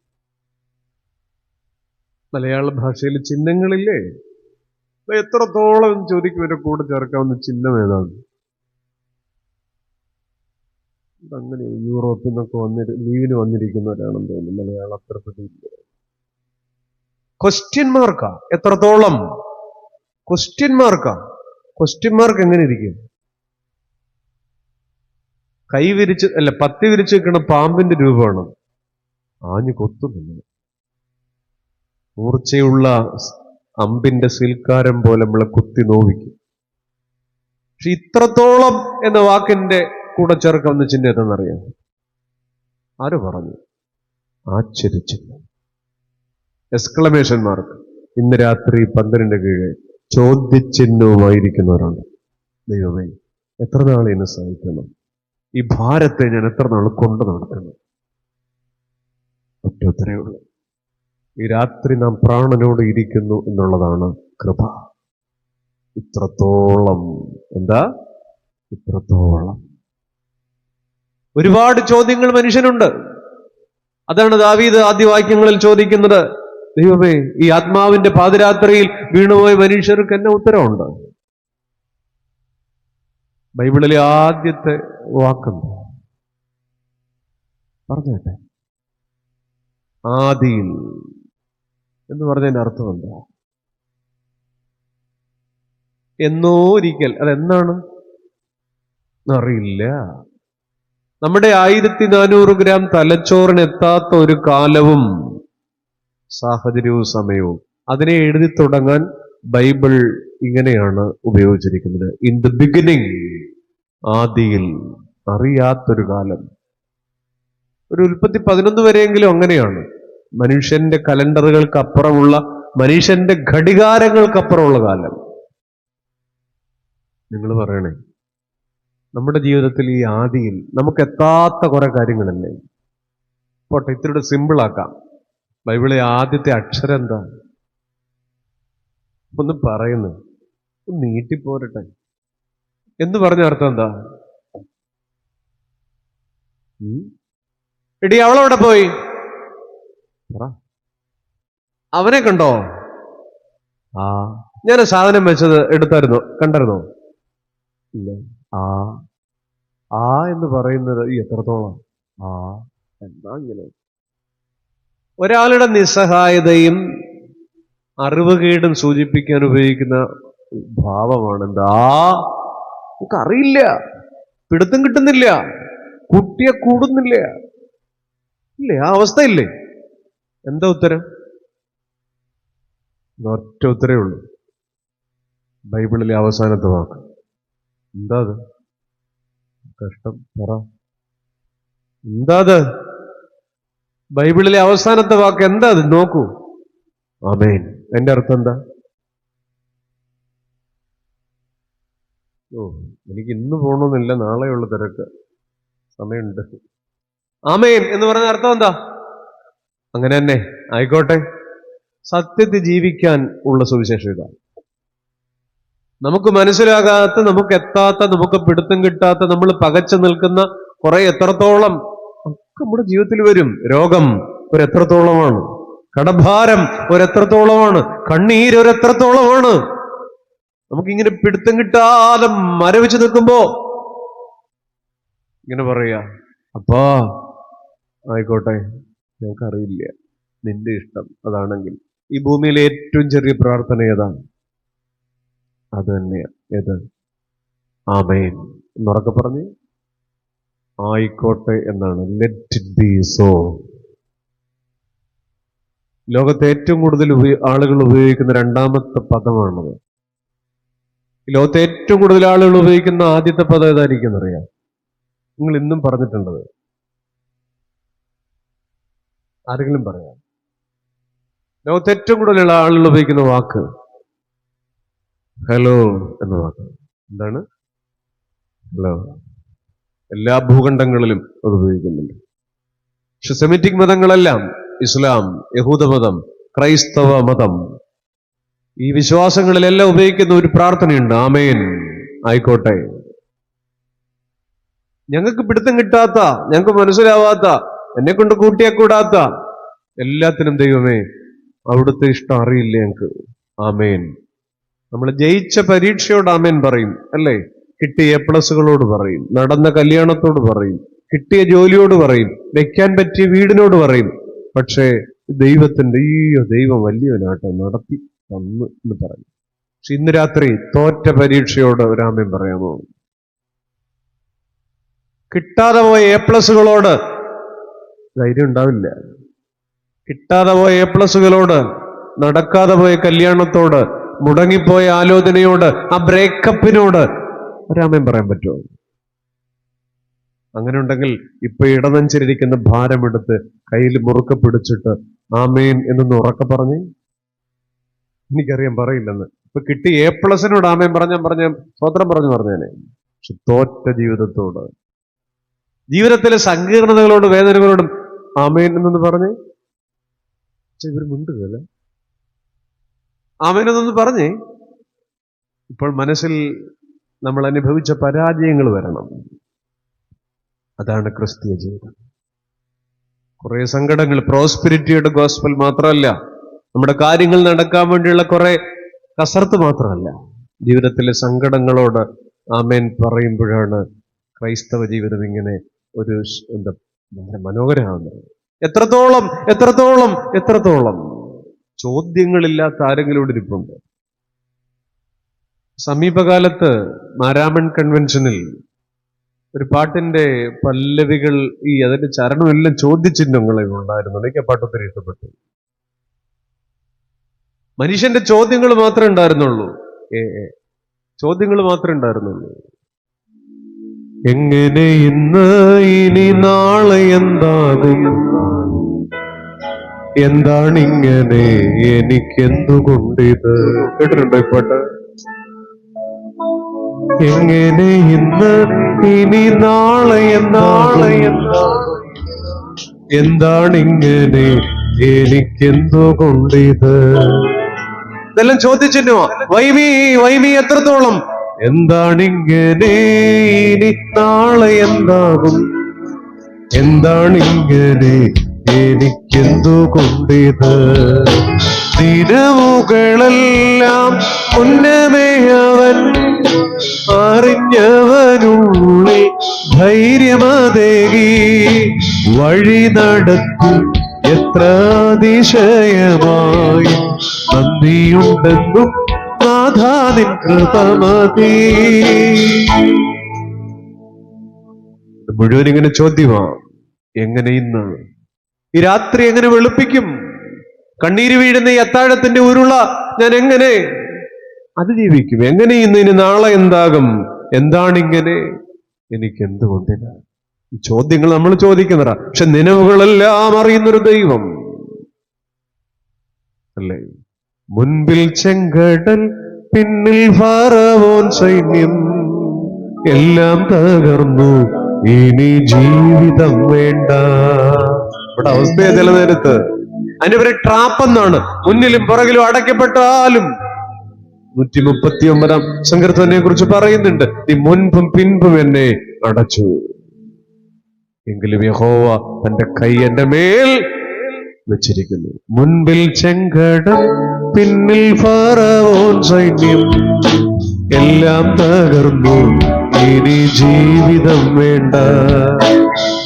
മലയാള ഭാഷയിൽ ചിഹ്നങ്ങളില്ലേ? എത്രത്തോളം ചോദിക്കും എന്റെ കൂടെ ചേർക്കാവുന്ന ചിഹ്നം ഏതാണ്? അങ്ങനെ യൂറോപ്പിൽ നിന്നൊക്കെ ലീവിന് വന്നിരിക്കുന്നവരാണെന്ന് തോന്നുന്നു. മലയാളം അത്ര പിടിയില്ല. ക്വസ്റ്റ്യൻ മാർക്കാ. എത്രത്തോളം? ക്വസ്റ്റ്യൻ മാർക്കാ. ക്വസ്റ്റ്യൻ മാർക്ക് എങ്ങനെ ഇരിക്കും? കൈ വിരിച്ച് പത്തി വിരിച്ച് വെക്കണ പാമ്പിന്റെ രൂപമാണ്. ആഞ്ഞു കൊത്തുന്നു. മൂർച്ചയുള്ള അമ്പിന്റെ സിൽക്കാരം പോലെ നമ്മളെ കുത്തി നോവിക്കും. പക്ഷെ ഇത്രത്തോളം എന്ന വാക്കിന്റെ കൂടെ ചേർക്കാവുന്ന ചിഹ്നം എന്തെന്നറിയാം? ആര് പറഞ്ഞു? ആശ്ചര്യച്ചിഹ്നം, എക്സ്ക്ലമേഷൻ മാർക്ക്. ഇന്ന് രാത്രി 12 കീഴെ ചോദ്യചിഹ്നവുമായിരിക്കുന്നവരാണ്. ദൈവമേ, എത്ര നാൾ എന്നെ സഹിക്കണം? ഈ ഭാരത്തെ ഞാൻ എത്ര നാൾ കൊണ്ടു നടക്കണം? ഒറ്റേ ഉള്ളൂ. ഈ രാത്രി നാം പ്രാണനോട് ഇരിക്കുന്നു എന്നുള്ളതാണ് കൃപ. ഇത്രത്തോളം. എന്താ? ഇത്രത്തോളം. ഒരുപാട് ചോദ്യങ്ങൾ മനുഷ്യനുണ്ട്. അതാണ് ദാവീദ് ആദ്യ വാക്യങ്ങളിൽ ചോദിക്കുന്നത്. ദൈവമേ, ഈ ആത്മാവിന്റെ പാതിരാത്രിയിൽ വീണുപോയ മനുഷ്യർക്ക് എന്നെ ഉത്തരവുണ്ട്. ബൈബിളിലെ ആദ്യത്തെ വാക്കുണ്ട്, പറഞ്ഞേട്ടെ, ആദിയിൽ എന്ന് പറഞ്ഞതിന്റെ അർത്ഥം എന്താ? എന്നോ ഒരിക്കൽ. അതെന്നാണ് അറിയില്ല. നമ്മുടെ 1400 ഗ്രാം തലച്ചോറിന് എത്താത്ത ഒരു കാലവും സാഹചര്യവും സമയവും അതിനെ എഴുതി തുടങ്ങാൻ ബൈബിൾ ഇങ്ങനെയാണ് ഉപയോഗിച്ചിരിക്കുന്നത്. ഇൻ ദ ബിഗിനിങ്, ആദിയിൽ, അറിയാത്തൊരു കാലം. ഒരു ഉൽപ്പത്തി 11 വരെയെങ്കിലും അങ്ങനെയാണ്. മനുഷ്യന്റെ കലണ്ടറുകൾക്ക് അപ്പുറമുള്ള, മനുഷ്യന്റെ ഘടികാരങ്ങൾക്കപ്പുറമുള്ള കാലം. നിങ്ങൾ പറയണേ, നമ്മുടെ ജീവിതത്തിൽ ഈ ആദിയിൽ നമുക്ക് എത്താത്ത കുറെ കാര്യങ്ങളല്ലേ? പോട്ടെ, ഇത്തിരി സിമ്പിളാക്കാം. ബൈബിളിലെ ആദ്യത്തെ അക്ഷരം എന്താ? ഒന്ന് പറയുന്നു, നീട്ടിപ്പോരട്ടെ എന്ന് പറഞ്ഞ അർത്ഥം എന്താ? എടി, അവളെവിടെ പോയി? അവനെ കണ്ടോ? ഞാൻ സാധനം വെച്ചത് എടുത്തായിരുന്നോ? കണ്ടായിരുന്നോ? ഇല്ല. എന്ന് പറയുന്നത് ഈ എത്രത്തോളം എന്താ ഇങ്ങനെ? ഒരാളുടെ നിസ്സഹായതയും അറിവുകേടും സൂചിപ്പിക്കാൻ ഉപയോഗിക്കുന്ന ഭാവമാണ് എന്താ? നമുക്കറിയില്ല, പിടുത്തം കിട്ടുന്നില്ല, കുട്ടിയെ കൂടുന്നില്ല, ഇല്ലേ? ആ അവസ്ഥയില്ലേ? എന്താ ഉത്തരം? ഒറ്റ ഉത്തരേ ഉള്ളൂ. ബൈബിളിലെ അവസാനത്തെ വാക്ക് എന്താ? അത് കഷ്ടം. പറ, എന്താ അത്? ബൈബിളിലെ അവസാനത്തെ വാക്ക് എന്താ? അത് നോക്കൂ. ആമേൻ. എന്റെ അർത്ഥം എന്താ? എനിക്ക് ഇന്ന് പോകണമെന്നില്ല, നാളെയുള്ള തിരക്ക്, സമയമുണ്ട്. ആമേൻ എന്ന് പറഞ്ഞ അർത്ഥം എന്താ? അങ്ങനെ തന്നെ ആയിക്കോട്ടെ. സത്യത്തിൽ ജീവിക്കാൻ ഉള്ള സുവിശേഷം ഇതാണ്. നമുക്ക് മനസ്സിലാകാത്ത, നമുക്ക് എത്താത്ത, നമുക്ക് പിടുത്തം കിട്ടാത്ത, നമ്മൾ പകച്ചു നിൽക്കുന്ന കുറെ എത്രത്തോളം ഒക്കെ നമ്മുടെ ജീവിതത്തിൽ വരും. രോഗം ഒരെത്രത്തോളമാണ്, കടഭാരം ഒരെത്രത്തോളമാണ്, കണ്ണീര് ഒരെത്രത്തോളമാണ്. നമുക്കിങ്ങനെ പിടുത്തം കിട്ടാതെ മരവിച്ച് നിൽക്കുമ്പോ ഇങ്ങനെ പറയാ, അപ്പാ ആയിക്കോട്ടെ, ഞങ്ങൾക്കറിയില്ല, നിന്റെ ഇഷ്ടം അതാണെങ്കിൽ. ഈ ഭൂമിയിലെ ഏറ്റവും ചെറിയ പ്രാർത്ഥന ഏതാണ്? അത് തന്നെയാ. ഏത്? ആമേൻ എന്നുറക്കെ പറഞ്ഞ് ആയിക്കോട്ടെ എന്നാണ്. Let it be so. ലോകത്തെ ഏറ്റവും കൂടുതൽ ആളുകൾ ഉപയോഗിക്കുന്ന രണ്ടാമത്തെ പദമാണത്. ലോകത്തെ ഏറ്റവും കൂടുതൽ ആളുകൾ ഉപയോഗിക്കുന്ന ആദ്യത്തെ പദം ഏതായിരിക്കും അറിയാം? നിങ്ങൾ ഇന്നും പറഞ്ഞിട്ടുണ്ടത്. ആരെങ്കിലും പറയാം? ലോകത്തെ ഏറ്റവും കൂടുതലുള്ള ആളുകൾ ഉപയോഗിക്കുന്ന വാക്ക് ഹലോ എന്ന വാക്ക്. എന്താണ് ഹലോ? എല്ലാ ഭൂഖണ്ഡങ്ങളിലും അത് ഉപയോഗിക്കുന്നുണ്ട്. പക്ഷെ സെമിറ്റിക് മതങ്ങളെല്ലാം, ഇസ്ലാം, യഹൂദമതം, ക്രൈസ്തവ മതം, ഈ വിശ്വാസങ്ങളിലെല്ലാം ഉപയോഗിക്കുന്ന ഒരു പ്രാർത്ഥനയുണ്ട്, ആമേൻ ആയിക്കോട്ടെ. ഞങ്ങൾക്ക് പിടുത്തം കിട്ടാത്ത, ഞങ്ങൾക്ക് മനസ്സിലാവാത്ത, എന്നെ കൊണ്ട് കൂട്ടിയാക്കൂടാത്ത എല്ലാത്തിനും ദൈവമേ അവിടുത്തെ ഇഷ്ടം അറിയില്ല ഞങ്ങൾക്ക്, ആമേൻ നമ്മൾ ജയിച്ച പരീക്ഷയോട് ആമേൻ പറയും, അല്ലേ? കിട്ടിയ A+കളോട് പറയും, നടന്ന കല്യാണത്തോട് പറയും, കിട്ടിയ ജോലിയോട് പറയും, വെക്കാൻ പറ്റിയ വീടിനോട് പറയും. പക്ഷേ ദൈവത്തിന്റെ ദൈവം വലിയവനാട്ടോ, നടത്തി തന്നു എന്ന് പറയും. പക്ഷെ ഇന്ന് രാത്രി തോറ്റ പരീക്ഷയോട് ഒരാമേൻ പറയാമോ? കിട്ടാതെ പോയ A+കളോട് ധൈര്യം ഉണ്ടാവില്ല. കിട്ടാതെ പോയ A+കളോട്, നടക്കാതെ പോയ കല്യാണത്തോട്, മുടങ്ങിപ്പോയ ആലോചനയോട്, ആ ബ്രേക്കപ്പിനോട് ഒരാമേൻ പറയാൻ പറ്റുമോ? അങ്ങനെ ഉണ്ടെങ്കിൽ ഇപ്പൊ ഇടനെഞ്ചിരിക്കുന്ന ഭാരമെടുത്ത് കയ്യിൽ മുറുക്കെ പിടിച്ചിട്ട് ആമേൻ എന്നൊന്ന് ഉറക്കെ പറഞ്ഞ്, എനിക്കറിയാം പറയില്ലെന്ന്. ഇപ്പൊ കിട്ടി A+നോട് ആമേൻ പറഞ്ഞ സ്വത്രം പറഞ്ഞേനെ. പക്ഷെ തോറ്റ ജീവിതത്തോട്, ജീവിതത്തിലെ സങ്കീർണതകളോട്, വേദനകളോടും ആമേൻ എന്നൊന്ന് പറഞ്ഞേ. ഇവർ മിണ്ടുകയല്ല. ആമേൻ എന്നൊന്ന് പറഞ്ഞേ. ഇപ്പോൾ മനസ്സിൽ നമ്മൾ അനുഭവിച്ച പരാജയങ്ങൾ വരണം. അതാണ് ക്രിസ്തീയ ജീവിതം. കുറെ സങ്കടങ്ങൾ, പ്രോസ്പെരിറ്റിയുടെ ഗോസ്പൽ മാത്രമല്ല, നമ്മുടെ കാര്യങ്ങൾ നടക്കാൻ വേണ്ടിയുള്ള കുറെ കസർത്ത് മാത്രമല്ല, ജീവിതത്തിലെ സങ്കടങ്ങളോട് ആമേൻ പറയുമ്പോഴാണ് ക്രൈസ്തവ ജീവിതം ഇങ്ങനെ ഒരു വളരെ മനോഹരമാകുന്നത്. എത്രത്തോളം എത്രത്തോളം എത്രത്തോളം ചോദ്യങ്ങളില്ലാത്ത ആരെങ്കിലും ഇവിടെ ഇരിപ്പുണ്ട്? സമീപകാലത്ത് മാരാമൺ കൺവെൻഷനിൽ ഒരു പാട്ടിന്റെ പല്ലവികൾ, അതിന്റെ ചരണമെല്ലാം ചോദ്യചിഹ്നങ്ങളെ ഉണ്ടായിരുന്നു. എനിക്ക് ആ പാട്ട് ഒത്തിരി ഇഷ്ടപ്പെട്ടു. മനുഷ്യന്റെ ചോദ്യങ്ങൾ മാത്രമേ ഉണ്ടായിരുന്നുള്ളൂ. ചോദ്യങ്ങൾ മാത്രമേ ഉണ്ടായിരുന്നുള്ളൂ. എങ്ങനെ ഇന്ന്, ഇനി നാളെ എന്താകും? എന്താണിങ്ങനെ, എനിക്കെന്തുകൊണ്ടിത്? കേട്ടിട്ടുണ്ടോ ഈ പാട്ട്? എങ്ങനെ ഇന്ന്, ഇനി നാളെ എന്താണിങ്ങനെ, എനിക്കെന്തുകൊണ്ടിത്? ഇതെല്ലാം ചോദിച്ചിട്ടുമോ? വൈമി എത്രത്തോളം? എന്താണിങ്ങനെ, ഇനി നാളെ എന്താകും? എന്താണിങ്ങനെ, എനിക്കെന്തുകൊണ്ടിത്? ദിനവുകളെല്ലാം മുന്നമേ അവൻ അറിഞ്ഞവനുള്ളിൽ ധൈര്യമതേകി വഴി നടത്തി എത്ര അതിശയമായി നന്ദിയുണ്ടെന്നും നാഥാ നിൻ കൃപമതി. മുഴുവൻ ഇങ്ങനെ ചോദ്യമാ. എങ്ങനെ ഇന്ന് ഈ രാത്രി എങ്ങനെ വെളുപ്പിക്കും? കണ്ണീര് വീഴുന്ന ഈ അത്താഴത്തിന്റെ ഉരുള ഞാൻ എങ്ങനെ അതിജീവിക്കും? എങ്ങനെ ഇന്ന്, ഇനി നാളെ എന്താകും? എന്താണിങ്ങനെ, എനിക്ക് എന്തുകൊണ്ടില്ല? ഈ ചോദ്യങ്ങൾ നമ്മൾ ചോദിക്കുന്നതാ. പക്ഷെ നിലവുകളെല്ലാം അറിയുന്നൊരു ദൈവം അല്ലേ? മുൻപിൽ ചെങ്കടൽ, പിന്നിൽ ഫറവോൻ സൈന്യം, എല്ലാം തകർന്നു, ഇനി ജീവിതം വേണ്ട. ഇവിടെ അവസ്ഥയെ ചില നേരത്ത് അതിന്റെ ട്രാപ്പ് എന്നാണ്. മുന്നിലും പുറകിലും അടയ്ക്കപ്പെട്ടാലും 139 സങ്കീർത്തനെ കുറിച്ച് പറയുന്നുണ്ട്, നീ മുൻപും പിൻപും എന്നെ അടച്ചു, എങ്കിലും യഹോവ തന്റെ കൈ എന്റെ മേൽ വെച്ചിരിക്കുന്നു. മുൻപിൽ ചെങ്കടൽ, പിന്നിൽ ഫറവോൻ സൈന്യം, എല്ലാം തകർന്നു, ഇനി ജീവിതം വേണ്ട.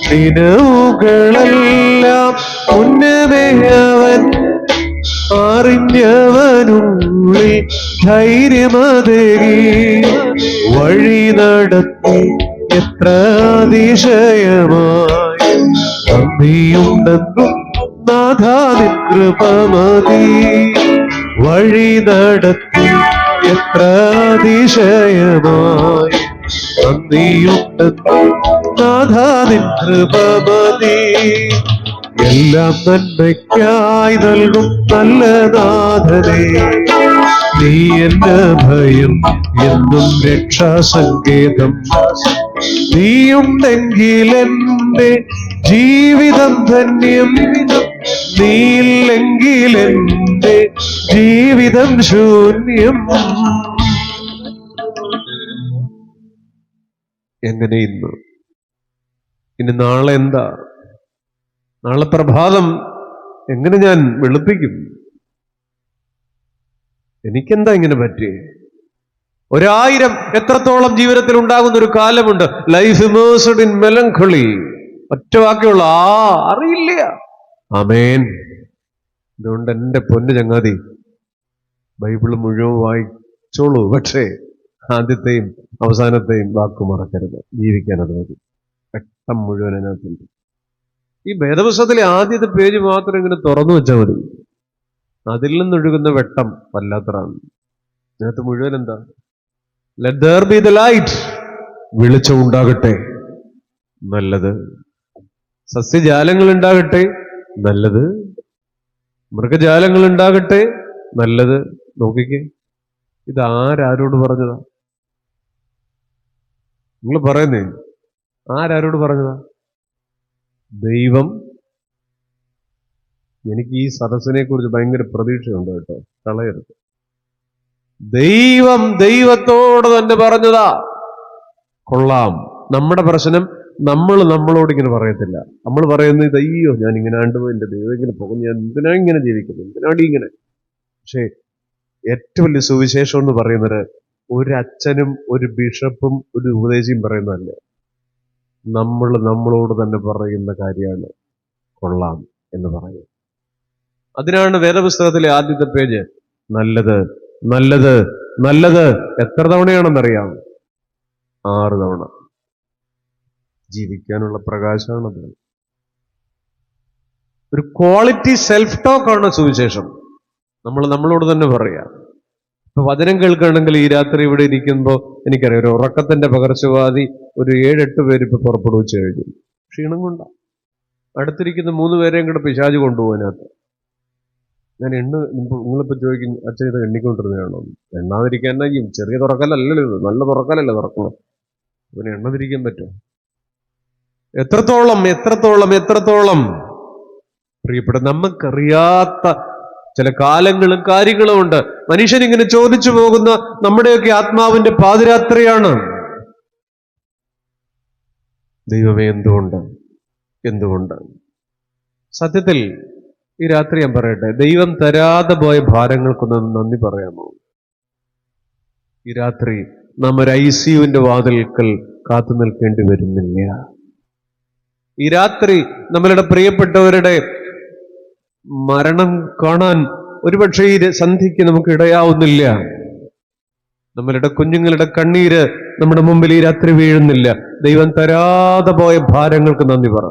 ദിനവുകളെല്ലാം മുന്നമേ അവൻ അറിഞ്ഞവനുള്ളിൽ ധൈര്യമതേകി വഴി നടത്തി എത്ര അതിശയമായി നന്ദിയുണ്ടെന്നും നാഥാ നിൻ കൃപമതി. വഴി നടത്തി എത്ര അതിശയമായി നന്ദിയുണ്ടെന്നും നാഥാ നിൻ കൃപമതി. എല്ലാം നന്മയ്ക്കായി നൽകും നല്ല നാഥനേ, നീ എന്റെ ഭയം എന്നും രക്ഷാസങ്കേതം. നീയുണ്ടെങ്കിൽ എന്റെ ജീവിതം ധന്യം, നീയില്ലെങ്കിൽ എന്റെ ജീവിതം ശൂന്യം. എങ്ങനെ ഇന്ന്, ഇനി നാളെ എന്താ? നാളെ പ്രഭാതം എങ്ങനെ ഞാൻ വെളുപ്പിക്കും? എനിക്കെന്താ ഇങ്ങനെ പറ്റി? 1000 എത്രത്തോളം ജീവിതത്തിൽ ഉണ്ടാകുന്ന ഒരു കാലമുണ്ട്. Life immersed in melancholy. ഒറ്റ വാക്കുള്ള അറിയില്ല. ആമേൻ. അതുകൊണ്ട് എൻ്റെ പൊന്നു ചങ്ങാതി, ബൈബിള് മുഴുവൻ വായിച്ചോളൂ. പക്ഷേ ആദ്യത്തെയും അവസാനത്തെയും വാക്ക് മറക്കരുത്. ജീവിക്കാൻ അത് മതി. വെട്ടം മുഴുവൻ അതിനകത്തുണ്ട്. ഈ വേദപുസ്തകത്തിലെ ആദ്യത്തെ പേജ് മാത്രം ഇങ്ങനെ തുറന്നു വെച്ചാൽ മതി. അതിൽ നിന്നൊഴുകുന്ന വെട്ടം വല്ലാത്തതാണ്. ഇതിനകത്ത് മുഴുവൻ എന്താ? Let there be the light. വെളിച്ചം ഉണ്ടാകട്ടെ, നല്ലത്. സസ്യജാലങ്ങൾ ഉണ്ടാകട്ടെ, നല്ലത്. മൃഗജാലങ്ങൾ ഉണ്ടാകട്ടെ, നല്ലത്. നോക്കിക്കേ, ഇത് ആരോട് പറഞ്ഞതാ? നിങ്ങൾ പറയുന്നേ, ആരോട് പറഞ്ഞതാ? ദൈവം. എനിക്ക് ഈ സദസ്സിനെ കുറിച്ച് ഭയങ്കര പ്രതീക്ഷയുണ്ട് കേട്ടോ, കളയരുത്. ദൈവം ദൈവത്തോട് തന്നെ പറഞ്ഞതാ. കൊള്ളാം. നമ്മുടെ പ്രശ്നം, നമ്മളോട് ഇങ്ങനെ പറയത്തില്ല. നമ്മൾ പറയുന്നത്, അയ്യോ ഞാൻ ഇങ്ങനെ ആണ്ടുപോയി, എന്റെ ദൈവം ഇങ്ങനെ പോകും, ഞാൻ എന്തിനാ ഇങ്ങനെ ജീവിക്കുന്നു, എന്തിനാണ് ഇങ്ങനെ. പക്ഷേ ഏറ്റവും വലിയ സുവിശേഷം എന്ന് പറയുന്നത് ഒരു അച്ഛനും ഒരു ബിഷപ്പും ഒരു ഉപദേശിയും പറയുന്നതല്ല, നമ്മളോട് തന്നെ പറയുന്ന കാര്യമാണ് കൊള്ളാം എന്ന് പറയുന്നത്. അതിനാണ് വേദപുസ്തകത്തിലെ ആദ്യത്തെ പേജ് നല്ലത്, നല്ലത്, നല്ലത്. എത്ര തവണയാണെന്നറിയാം? 6 തവണ. ജീവിക്കാനുള്ള പ്രകാശമാണത്. ഒരു ക്വാളിറ്റി സെൽഫ് ടോക്കാണ് സുവിശേഷം. നമ്മളോട് തന്നെ പറയാം. ഇപ്പൊ വചനം കേൾക്കുകയാണെങ്കിൽ ഈ രാത്രി ഇവിടെ ഇരിക്കുമ്പോൾ എനിക്കറിയാം, ഒരു ഉറക്കത്തിന്റെ പകർച്ചവാദി ഒരു 7-8 പേര് ഇപ്പൊ പുറപ്പെടുവിച്ച് കഴിഞ്ഞു. ക്ഷീണം കൊണ്ടാ. അടുത്തിരിക്കുന്ന 3 പേരെയും കൂടെ പിശാച് കൊണ്ടുപോകാനകത്ത്. ഞാൻ നിങ്ങളിപ്പോ ചോദിക്കും, അച്ഛൻ ഇത് എണ്ണിക്കൊണ്ടിരുന്നതാണോ? എണ്ണാതിരിക്കാൻ ചെറിയ തുറക്കലല്ലല്ലോ ഇത്, നല്ല തുറക്കലല്ല തുറക്കണം. അവന് എണ്ണതിരിക്കാൻ പറ്റും? എത്രത്തോളം എത്രത്തോളം എത്രത്തോളം പ്രിയപ്പെട്ട, നമുക്കറിയാത്ത ചില കാലങ്ങളും കാര്യങ്ങളും ഉണ്ട്. മനുഷ്യൻ ഇങ്ങനെ ചോദിച്ചു പോകുന്ന നമ്മുടെയൊക്കെ ആത്മാവിന്റെ പാതിരാത്രിയാണ്. ദൈവമേ, എന്തുകൊണ്ട്? സത്യത്തിൽ ഈ രാത്രി ഞാൻ പറയട്ടെ, ദൈവം തരാതെ പോയ ഭാരങ്ങൾക്കൊന്ന് നന്ദി പറയാമോ? ഈ രാത്രി നാം ഒരു ICUവിന്റെ വാതിൽക്കൽ കാത്തു നിൽക്കേണ്ടി വരുന്നില്ല. ഈ രാത്രി നമ്മളുടെ പ്രിയപ്പെട്ടവരുടെ മരണം കാണാൻ ഒരുപക്ഷെ ഈ സന്ധിക്ക് നമുക്ക് ഇടയാവുന്നില്ല. നമ്മളുടെ കുഞ്ഞുങ്ങളുടെ കണ്ണീര് നമ്മുടെ മുമ്പിൽ ഈ രാത്രി വീഴുന്നില്ല. ദൈവം തരാതെ പോയ ഭാരങ്ങൾക്ക് നന്ദി പറ,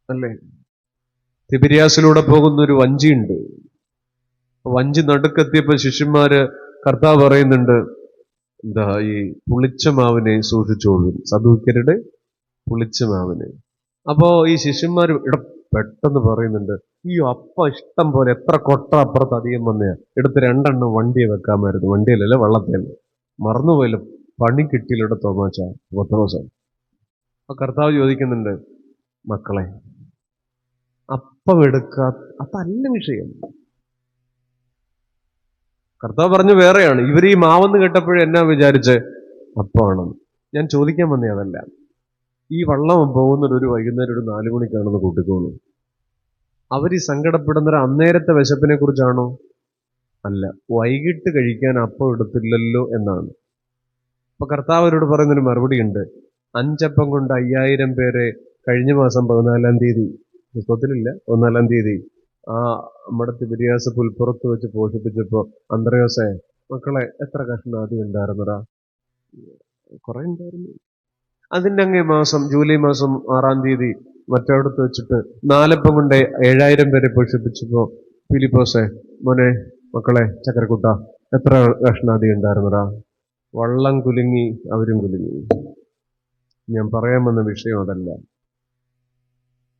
അല്ലേ? തിബിരിയാസിലൂടെ പോകുന്ന ഒരു വഞ്ചിയുണ്ട്. വഞ്ചി നടുക്കെത്തിയപ്പോ ശിഷ്യന്മാര്, കർത്താവ് പറയുന്നുണ്ട്, എന്താ, ഈ പുളിച്ച മാവിനെ സൂക്ഷിച്ചോളൂ, സദൂക്യരുടെ പുളിച്ച മാവിനെ. അപ്പോ ഈ ശിഷ്യന്മാർ പെട്ടെന്ന് പറയുന്നുണ്ട്, ഈ അപ്പ ഇഷ്ടം പോലെ എത്ര കൊട്ട അപ്പുറത്ത് അധികം വന്നയാ, എടുത്ത് 2 വണ്ടിയെ വെക്കാമായിരുന്നു. വണ്ടിയിലല്ലേ, വള്ളത്തേൽ. മറന്നുപോയല്ലോ, പണി കിട്ടിയിലൂടെ തോമാച്ച പത്രോസ്. അപ്പൊ കർത്താവ് ചോദിക്കുന്നുണ്ട്, മക്കളെ, അപ്പം എടുക്കാ, അതല്ല വിഷയം. കർത്താവ് പറഞ്ഞു വേറെയാണ്. ഇവർ ഈ മാവെന്ന് കേട്ടപ്പോഴും എന്നാ വിചാരിച്ച്? അപ്പമാണെന്ന്. ഞാൻ ചോദിക്കാൻ വന്നേ അതല്ല. ഈ വള്ളം പോകുന്നത് ഒരു വൈകുന്നേരം ഒരു 4 മണിക്കാണെന്ന് കൂട്ടിക്കോളൂ. അവർ ഈ സങ്കടപ്പെടുന്നത് അന്നേരത്തെ വിശപ്പിനെ കുറിച്ചാണോ? അല്ല, വൈകിട്ട് കഴിക്കാൻ അപ്പം എടുത്തില്ലല്ലോ എന്നാണ്. അപ്പൊ കർത്താവ് അവരോട് പറയുന്നൊരു മറുപടി ഉണ്ട്. 5 അപ്പം കൊണ്ട് 5000 പേരെ കഴിഞ്ഞ മാസം 14-ാം തീയതി, പുസ്തകത്തിലില്ല, 14-ാം തീയതി നമ്മുടെ തിബിരിയാസ് പുൽപ്പുറത്ത് വെച്ച് പോഷിപ്പിച്ചപ്പോ, അന്ത്രയോസേ, മക്കളെ എത്ര കഷ്ണം ആദ്യം ഉണ്ടായിരുന്നടാ? കുറെ ഉണ്ടായിരുന്നു. അതിന്റെ അങ്ങേ മാസം ജൂലൈ മാസം 6-ാം തീയതി മറ്റവിടത്ത് വെച്ചിട്ട് 4 അപ്പം കൊണ്ട് 7000 പേരെ പോഷിപ്പിച്ചപ്പോ, ഫിലിപ്പോസേ, മോനെ, മക്കളെ, ചക്കരക്കുട്ട, എത്ര കഷ്ണം ആദ്യം ഉണ്ടായിരുന്നടാ? വള്ളം കുലുങ്ങി, അവരും കുലുങ്ങി. ഞാൻ പറയാൻ വന്ന വിഷയം അതല്ല.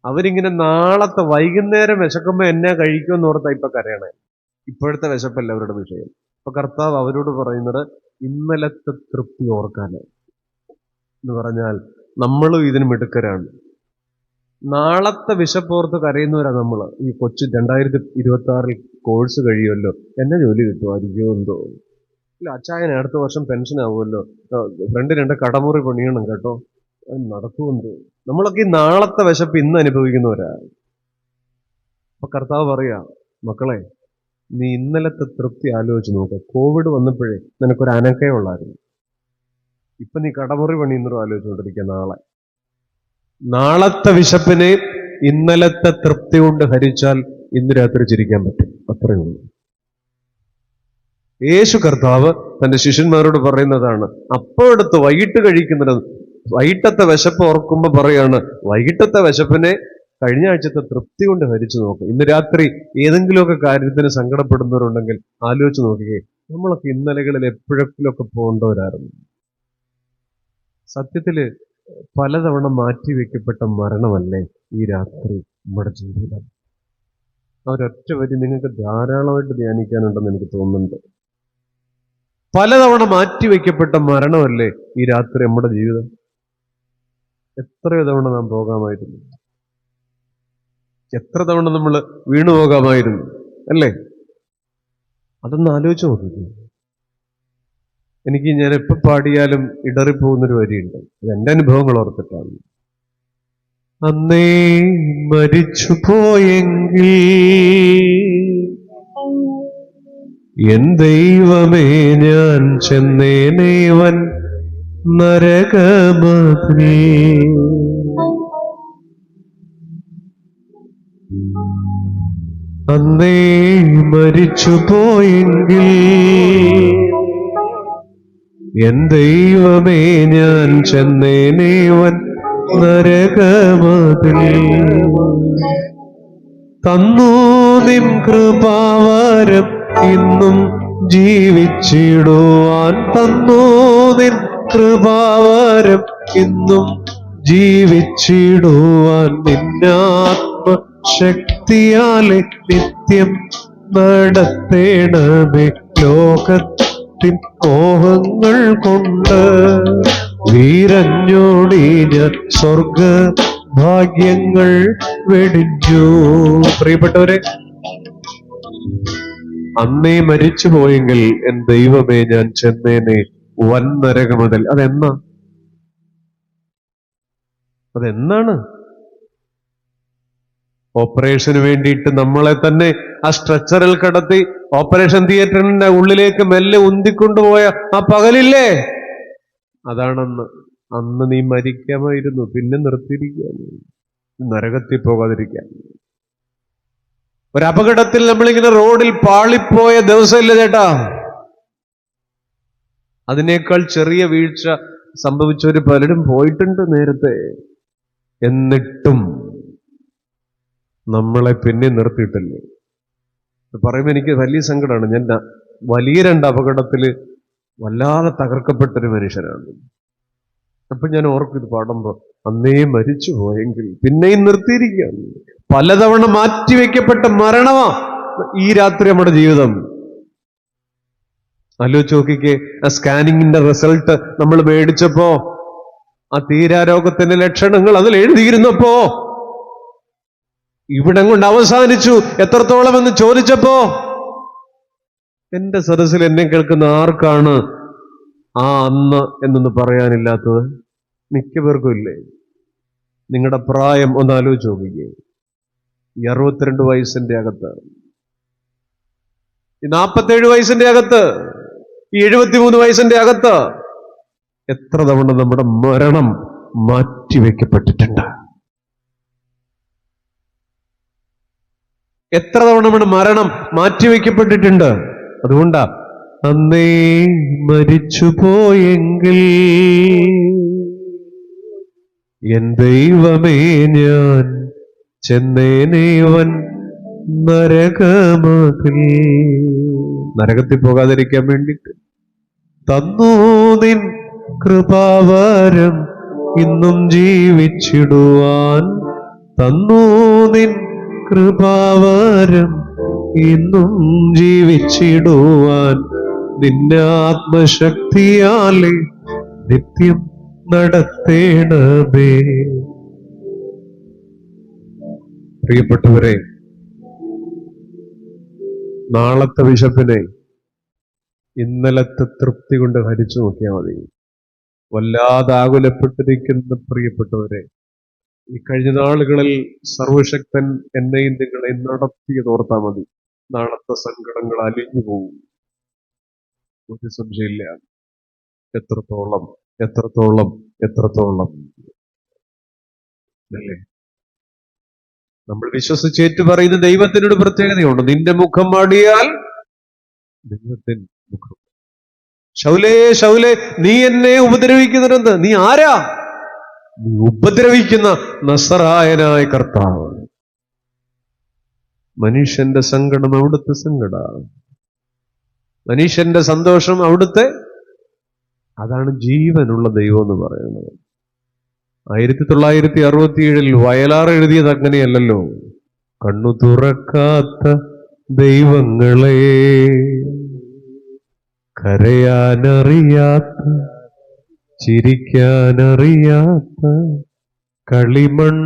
അവരിങ്ങനെ നാളത്തെ വൈകുന്നേരം വിശക്കുമ്പോ എന്നാ കഴിക്കുമെന്ന് ഓർത്താ ഇപ്പൊ കരയണേ. ഇപ്പോഴത്തെ വിശപ്പല്ല അവരുടെ വിഷയം. അപ്പൊ കർത്താവ് അവരോട് പറയുന്നത് ഇന്നലത്തെ തൃപ്തി ഓർക്കാന് എന്ന് പറഞ്ഞാൽ നമ്മളും ഇതിന് മിടുക്കരാണ്. നാളത്തെ വിശപ്പോർത്ത് കരയുന്നവരാ നമ്മള്. ഈ കൊച്ചു 2026 കോഴ്സ് കഴിയുമല്ലോ, എന്നെ ജോലി കിട്ടുമായിരിക്കുമോ എന്തോ, ഇല്ല അച്ചായന് അടുത്ത വർഷം പെൻഷൻ ആവുമല്ലോ, ഫ്രണ്ട് 2 കടമുറി പണിയണം കേട്ടോ, നടക്കുമെന്തോ. നമ്മളൊക്കെ ഈ നാളത്തെ വിശപ്പ് ഇന്ന് അനുഭവിക്കുന്നവരാ. അപ്പൊ കർത്താവ് പറയാ, മക്കളെ, നീ ഇന്നലത്തെ തൃപ്തി ആലോചിച്ച് നോക്ക്. കോവിഡ് വന്നപ്പോഴേ നിനക്കൊരു അനക്കേ ഉള്ളായിരുന്നു. ഇപ്പൊ നീ കടമുറി പണിയുന്നതും ആലോചിച്ചുകൊണ്ടിരിക്കുക. നാളത്തെ വിശപ്പിനെ ഇന്നലത്തെ തൃപ്തി കൊണ്ട് ഹരിച്ചാൽ ഇന്ന് രാത്രി ചിരിക്കാൻ പറ്റും. അത്രയേ ഉള്ളൂ. യേശു കർത്താവ് തന്റെ ശിഷ്യന്മാരോട് പറയുന്നതാണ്, അപ്പോഴെടുത്ത് വൈകിട്ട് കഴിക്കുന്നത്. വൈകിട്ടത്തെ വിശപ്പ് ഓർക്കുമ്പോ പറയാണ്, വൈകിട്ടത്തെ വിശപ്പിനെ കഴിഞ്ഞ ആഴ്ചത്തെ തൃപ്തി കൊണ്ട് ഹരിച്ചു നോക്ക്. ഇന്ന് രാത്രി ഏതെങ്കിലുമൊക്കെ കാര്യത്തിന് സങ്കടപ്പെടുന്നവരുണ്ടെങ്കിൽ ആലോചിച്ച് നോക്കുകയെ, നമ്മളൊക്കെ ഇന്നലകളിൽ എപ്പോഴെങ്കിലുമൊക്കെ പോകേണ്ടവരായിരുന്നു. സത്യത്തില് പലതവണ മാറ്റിവെക്കപ്പെട്ട മരണമല്ലേ ഈ രാത്രി നമ്മുടെ ജീവിതം? ഒരൊറ്റ വരി നിങ്ങൾക്ക് ധാരാളമായിട്ട് ധ്യാനിക്കാനുണ്ടെന്ന് എനിക്ക് തോന്നുന്നുണ്ട്. പലതവണ മാറ്റിവെക്കപ്പെട്ട മരണമല്ലേ ഈ രാത്രി നമ്മുടെ ജീവിതം? എത്രയോ തവണ നാം പോകാമായിരുന്നു, എത്ര തവണ നമ്മൾ വീണുപോകാമായിരുന്നു അല്ലേ? അതൊന്ന് ആലോചിച്ച് നോക്കിക്കോ. എനിക്ക് ഞാൻ എപ്പോൾ പാടിയാലും ഇടറിപ്പോകുന്നൊരു വരിയുണ്ട്. അത് എൻ്റെ അനുഭവങ്ങൾ ഓർത്തിട്ടാണ്. അന്നേ മരിച്ചു പോയെങ്കിൽ എൻ ദൈവമേ ഞാൻ ചെന്നേനേവൻ നരകമതിൽ. അന്നേ മരിച്ചു പോയെങ്കിൽ എൻ ദൈവമേ ഞാൻ ചെന്നേനേവൻ നരകമതിൽ. തന്നു നിൻ കൃപാവരം ഇന്നും ജീവിച്ചിടുവാൻ. തന്നു നിൻ കൃപാവരം ഇന്നും ജീവിച്ചിടുവാൻ. നിന്നാത്മശക്തിയാലെ നിത്യം നടത്തേണമേ. ലോകത്തിൻ മോഹങ്ങൾ കൊണ്ട് വീരഞ്ഞോടിഞ്ഞ സ്വർഗ ഭാഗ്യങ്ങൾ വെടിഞ്ഞു. പ്രിയപ്പെട്ടവരെ, അന്നേ മരിച്ചു പോയെങ്കിൽ എൻ ദൈവമേ ഞാൻ ചെന്നേനെ വൻ നരകമുതൽ. അതെന്നാണ്? ഓപ്പറേഷന് വേണ്ടിയിട്ട് നമ്മളെ തന്നെ ആ സ്ട്രെച്ചറിൽ കിടത്തി ഓപ്പറേഷൻ തിയേറ്ററിന്റെ ഉള്ളിലേക്ക് മെല്ലെ ഉന്തിക്കൊണ്ടുപോയ ആ പകലില്ലേ, അതാണെന്ന്. അന്ന് നീ മരിക്കാമായിരുന്നു, പിന്നെ നിർത്തിയിരിക്കാൻ, നരകത്തിൽ പോകാതിരിക്കാൻ. ഒരപകടത്തിൽ നമ്മളിങ്ങനെ റോഡിൽ പാളിപ്പോയ ദിവസമില്ല ചേട്ടാ, അതിനേക്കാൾ ചെറിയ വീഴ്ച സംഭവിച്ചവര് പലരും പോയിട്ടുണ്ട് നേരത്തെ. എന്നിട്ടും നമ്മളെ പിന്നെ നിർത്തിയിട്ടില്ലേ? പറയുമ്പോൾ എനിക്ക് വലിയ സങ്കടമാണ്. ഞാൻ വലിയ 2 അപകടത്തില് വല്ലാതെ തകർക്കപ്പെട്ടൊരു മനുഷ്യനാണ്. അപ്പൊ ഞാൻ ഓർക്കും ഇത് പാടുമ്പോ, അന്നേ മരിച്ചു പോയെങ്കിൽ പിന്നെയും നിർത്തിയിരിക്കുകയാണ്. പലതവണ മാറ്റിവെക്കപ്പെട്ട മരണമാ ഈ രാത്രി നമ്മുടെ ജീവിതം. ആലോചിച്ച് നോക്കിക്കേ, ആ സ്കാനിങ്ങിന്റെ റിസൾട്ട് നമ്മൾ മേടിച്ചപ്പോ, ആ തീരാരോഗത്തിന്റെ ലക്ഷണങ്ങൾ അതിൽ എഴുതിയിരുന്നപ്പോ, ഇവിടം കൊണ്ട് അവസാനിച്ചു എത്രത്തോളം എന്ന് ചോദിച്ചപ്പോ, എന്റെ സദസ്സിൽ എന്നെ കേൾക്കുന്ന ആർക്കാണ് ആ അന്ന് എന്നൊന്ന് പറയാനില്ലാത്തത്? മിക്ക പേർക്കും ഇല്ലേ? നിങ്ങളുടെ പ്രായം ഒന്ന് ആലോചിച്ച് നോക്കിക്കേ. ഈ 62 വയസ്സിന്റെ അകത്ത്, ഈ 47 വയസ്സിന്റെ അകത്ത്, ഈ 73 വയസ്സിന്റെ അകത്ത് എത്ര തവണ നമ്മുടെ മരണം മാറ്റിവെക്കപ്പെട്ടിട്ടുണ്ട്? എത്ര തവണ നമ്മുടെ മരണം മാറ്റിവെക്കപ്പെട്ടിട്ടുണ്ട്? അതുകൊണ്ടാ അന്നേ മരിച്ചു പോയെങ്കിൽ എൻ ദൈവമേ ഞാൻ ചെന്നേനേവൻ നരകമതിൽ. നരകത്തിൽ പോകാതിരിക്കാൻ വേണ്ടിട്ട് തന്നു നിൻ കൃപാവരം ഇന്നും ജീവിച്ചിടുവാൻ. തന്നു നിൻ കൃപാവരം ഇന്നും ജീവിച്ചിടുവാൻ. നിന്നെ ആത്മശക്തിയാലെ നിത്യം നടത്തേണമേ. പ്രിയപ്പെട്ടവരെ, നാളത്തെ വിശപ്പിനെ ഇന്നലത്തെ തൃപ്തി കൊണ്ട് ഹരിച്ചു നോക്കിയാൽ മതി. വല്ലാതെ ആകുലപ്പെട്ടിരിക്കുന്ന പ്രിയപ്പെട്ടവരെ, ഈ കഴിഞ്ഞ നാളുകളിൽ സർവശക്തൻ എന്നെയും നിങ്ങളെ നടത്തിയത് ഓർത്താൽ മതി. നാളത്തെ സങ്കടങ്ങൾ അലിഞ്ഞു പോകും. ഒരു സംശയമില്ല. എത്രത്തോളം എത്രത്തോളം എത്രത്തോളം അല്ലേ? നമ്മൾ വിശ്വസിച്ചേറ്റ് പറയുന്ന ദൈവത്തിനൊരു പ്രത്യേകതയുണ്ട്. നിന്റെ മുഖം മാടിയാൽ ദൈവത്തിന് മുഖം. ശൗലേ ശൗലേ, നീ എന്നെ ഉപദ്രവിക്കുന്നതെന്ത്? നീ ആരാ? നീ ഉപദ്രവിക്കുന്ന നസറായനായ കർത്താവ്. മനുഷ്യന്റെ സങ്കടം അവിടുത്തെ സങ്കടമാണ്, മനുഷ്യന്റെ സന്തോഷം അവിടുത്തെ. അതാണ് ജീവനുള്ള ദൈവം എന്ന് പറയുന്നത്. 1967 വയലാർ എഴുതിയത് അങ്ങനെയല്ലല്ലോ. കണ്ണു തുറക്കാത്ത ദൈവങ്ങളെ, കരയാനറിയാത്ത ചിരിക്കാനറിയാത്ത കളിമൺ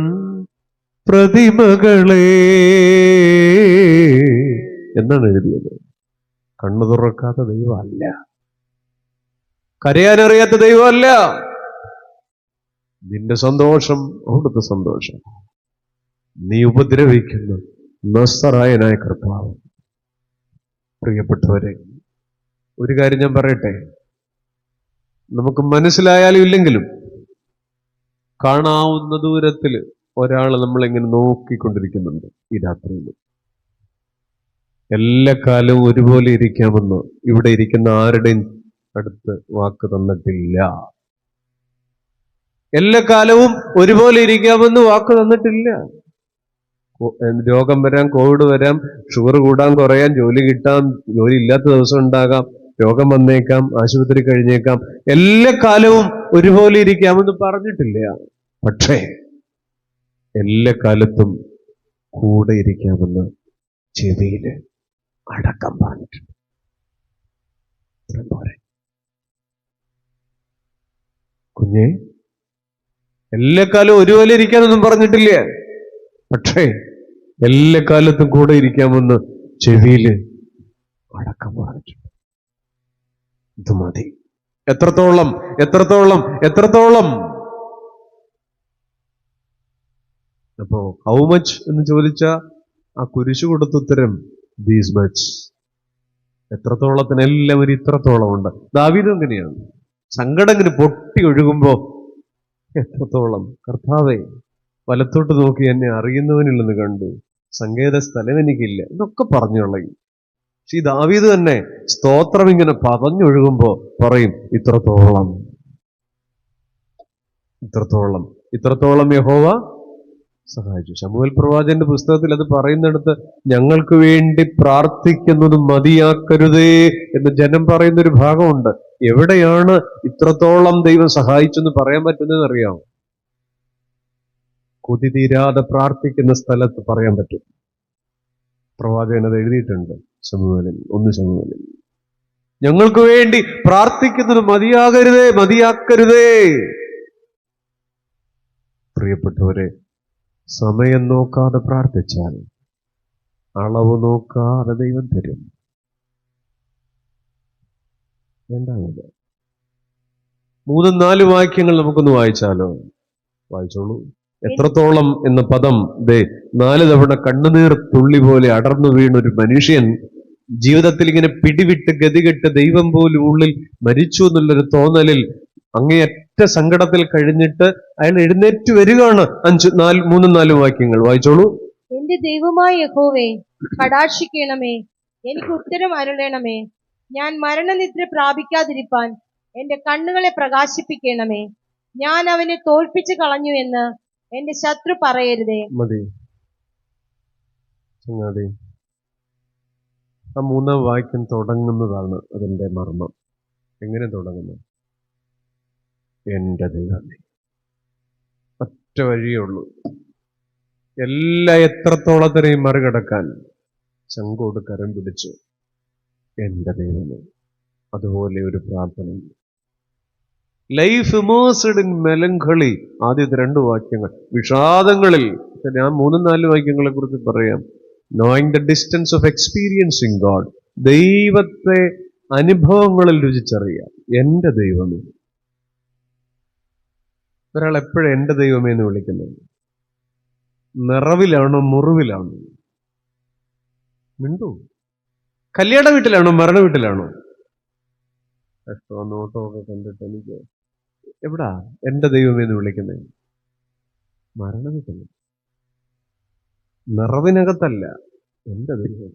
പ്രതിമകളെ എന്നാണ് എഴുതിയത്. കണ്ണു തുറക്കാത്ത ദൈവമല്ല, കരയാനറിയാത്ത ദൈവമല്ല. നിന്റെ സന്തോഷം അവിടുത്തെ സന്തോഷം. നീ ഉപദ്രവിക്കുന്ന നസറായനായ കർത്താവ്. പ്രിയപ്പെട്ടവരെ, ഒരു കാര്യം ഞാൻ പറയട്ടെ, നമുക്ക് മനസ്സിലായാലും ഇല്ലെങ്കിലും കാണാവുന്ന ദൂരത്തിൽ ഒരാൾ നമ്മളിങ്ങനെ നോക്കിക്കൊണ്ടിരിക്കുന്നുണ്ട് ഈ രാത്രിയിൽ. എല്ലാ കാലവും ഒരുപോലെ ഇരിക്കാമെന്ന് ഇവിടെ ഇരിക്കുന്ന ആരുടെയും അടുത്ത് വാക്ക് തന്നിട്ടില്ല. എല്ലാ കാലവും ഒരുപോലെ ഇരിക്കാമെന്ന് വാക്ക് തന്നിട്ടില്ല. രോഗം വരാം, കോവിഡ് വരാം, ഷുഗർ കൂടാൻ കുറയാൻ, ജോലി കിട്ടാൻ, ജോലി ഇല്ലാത്ത ദിവസം ഉണ്ടാകാം, രോഗം വന്നേക്കാം, ആശുപത്രി കഴിഞ്ഞേക്കാം. എല്ലാ കാലവും ഒരുപോലെ ഇരിക്കാമെന്ന് പറഞ്ഞിട്ടില്ല. പക്ഷേ എല്ലാ കാലത്തും കൂടെ ഇരിക്കാമെന്ന് ചെവിയില് അടക്കം പറഞ്ഞിട്ടുണ്ട്. കുഞ്ഞെ, എല്ലാ കാലവും ഒരുപോലെ ഇരിക്കാനൊന്നും പറഞ്ഞിട്ടില്ല. പക്ഷേ എല്ലാ കാലത്തും കൂടെ ഇരിക്കാമെന്ന് ചെവിയില് അടക്കം പറഞ്ഞിട്ടുണ്ട്. ഇത് മതി. എത്രത്തോളം എത്രത്തോളം എത്രത്തോളം. അപ്പോ ഹൗ മച്ച് എന്ന് ചോദിച്ച ആ കുരിശു കൊടുത്ത ഉത്തരം ദീസ് മച്ച്. എത്രത്തോളത്തിന് എല്ലാവരും ഇത്രത്തോളം ഉണ്ട്. ദാവീദും അങ്ങനെയാണ്. സങ്കടം ഇങ്ങനെ പൊട്ടി ഒഴുകുമ്പോ എത്രത്തോളം കർത്താവേ, വലത്തോട്ട് നോക്കി എന്നെ അറിയുന്നവനില്ലെന്ന് കണ്ടു, സങ്കേത സ്ഥലം എനിക്കില്ല എന്നൊക്കെ പറഞ്ഞു കളയും. പക്ഷെ ഈ ദാവീദ് തന്നെ സ്തോത്രം ഇങ്ങനെ പറഞ്ഞൊഴുകുമ്പോ പറയും ഇത്രത്തോളം ഇത്രത്തോളം ഇത്രത്തോളം യഹോവ സഹായിച്ചു. ശമൂവേൽ പ്രവാചകന്റെ പുസ്തകത്തിൽ അത് പറയുന്നിടത്ത് ഞങ്ങൾക്ക് വേണ്ടി പ്രാർത്ഥിക്കുന്നത് മതിയാക്കരുതേ എന്ന് ജനം പറയുന്നൊരു ഭാഗമുണ്ട്. എവിടെയാണ് ഇത്രത്തോളം ദൈവം സഹായിച്ചെന്ന് പറയാൻ പറ്റുന്നതെന്ന് അറിയാമോ? കൊതി തീരാതെ പ്രാർത്ഥിക്കുന്ന സ്ഥലത്ത് പറയാൻ പറ്റും. പ്രവാചകൻ അത് എഴുതിയിട്ടുണ്ട് ശമൂവേലിൽ, 1 ശമൂവേലിൽ. ഞങ്ങൾക്ക് വേണ്ടി പ്രാർത്ഥിക്കുന്നത് മതിയാകരുതേ, മതിയാക്കരുതേ. പ്രിയപ്പെട്ടവരെ, സമയം നോക്കാതെ പ്രാർത്ഥിച്ചാൽ അളവ് നോക്കാതെ ദൈവം തരും. രണ്ടാമത് 3-4 വാക്യങ്ങൾ നമുക്കൊന്ന് വായിച്ചാലോ? വായിച്ചോളൂ. എത്രത്തോളം എന്ന പദം 4 തവണ കണ്ണുനീർ തുള്ളി പോലെ അടർന്നു വീണൊരു മനുഷ്യൻ ജീവിതത്തിൽ ഇങ്ങനെ പിടിവിട്ട് ഗതികെട്ട് ദൈവം പോലും ഉള്ളിൽ മരിച്ചു എന്നുള്ളൊരു തോന്നലിൽ അങ്ങേയറ്റ സങ്കടത്തിൽ കഴിഞ്ഞിട്ട് അയാൾ എഴുന്നേറ്റ് വരികയാണ്. 3-4 വാക്യങ്ങൾ വായിച്ചോളൂ. എന്റെ ദൈവമായ യഹോവേ, കടാക്ഷിക്കണമേ, എനിക്ക് ഉത്തരം അരുളണമേ. ഞാൻ മരണനിദ്ര പ്രാപിക്കാതിരിപ്പാൻ എന്റെ കണ്ണുകളെ പ്രകാശിപ്പിക്കണമേ. ഞാൻ അവനെ തോൽപ്പിച്ചു കളഞ്ഞു എന്ന് എന്റെ ശത്രു പറയരുതേ. മതി ചങ്ങാതി. ആ 3-ാം വാക്യം തുടങ്ങുന്നതാണ് അതിന്റെ മർമ്മം. എങ്ങനെ തുടങ്ങുന്നു? എന്റെ ദൈവമേ. ഒറ്റ വഴിയേ ഉള്ളൂ എത്രത്തോളത്തിനെയും മറികടക്കാൻ. ചങ്കോട് കരം പിടിച്ചു എന്റെ ദൈവമേ. അതുപോലെ ഒരു പ്രാർത്ഥന. Life immersed in melancholy. ആദ്യത്തെ 2 വാക്യങ്ങൾ വിഷാദങ്ങളിൽ. ഞാൻ 3-4 വാക്യങ്ങളെ കുറിച്ച് പറയാം. Knowing the distance of experiencing God. ദൈവത്തെ അനുഭവങ്ങളിൽ രുചിച്ചറിയാം. എന്റെ ദൈവമേ. ഒരാൾ എപ്പോഴും എന്റെ ദൈവമേ എന്ന് വിളിക്കുന്നത് നിറവിലാണോ മുറിവിലാണോ? മിണ്ടു. കല്യാണ വീട്ടിലാണോ മരണ വീട്ടിലാണോ? കഷ്ടോ നോട്ടമൊക്കെ കണ്ടിട്ട് എനിക്ക് എവിടാ എന്റെ ദൈവമേ എന്ന് വിളിക്കുന്നത്? മരണ വീട്ടിൽ, നിറവിനകത്തല്ല. എന്റെ ദൈവം.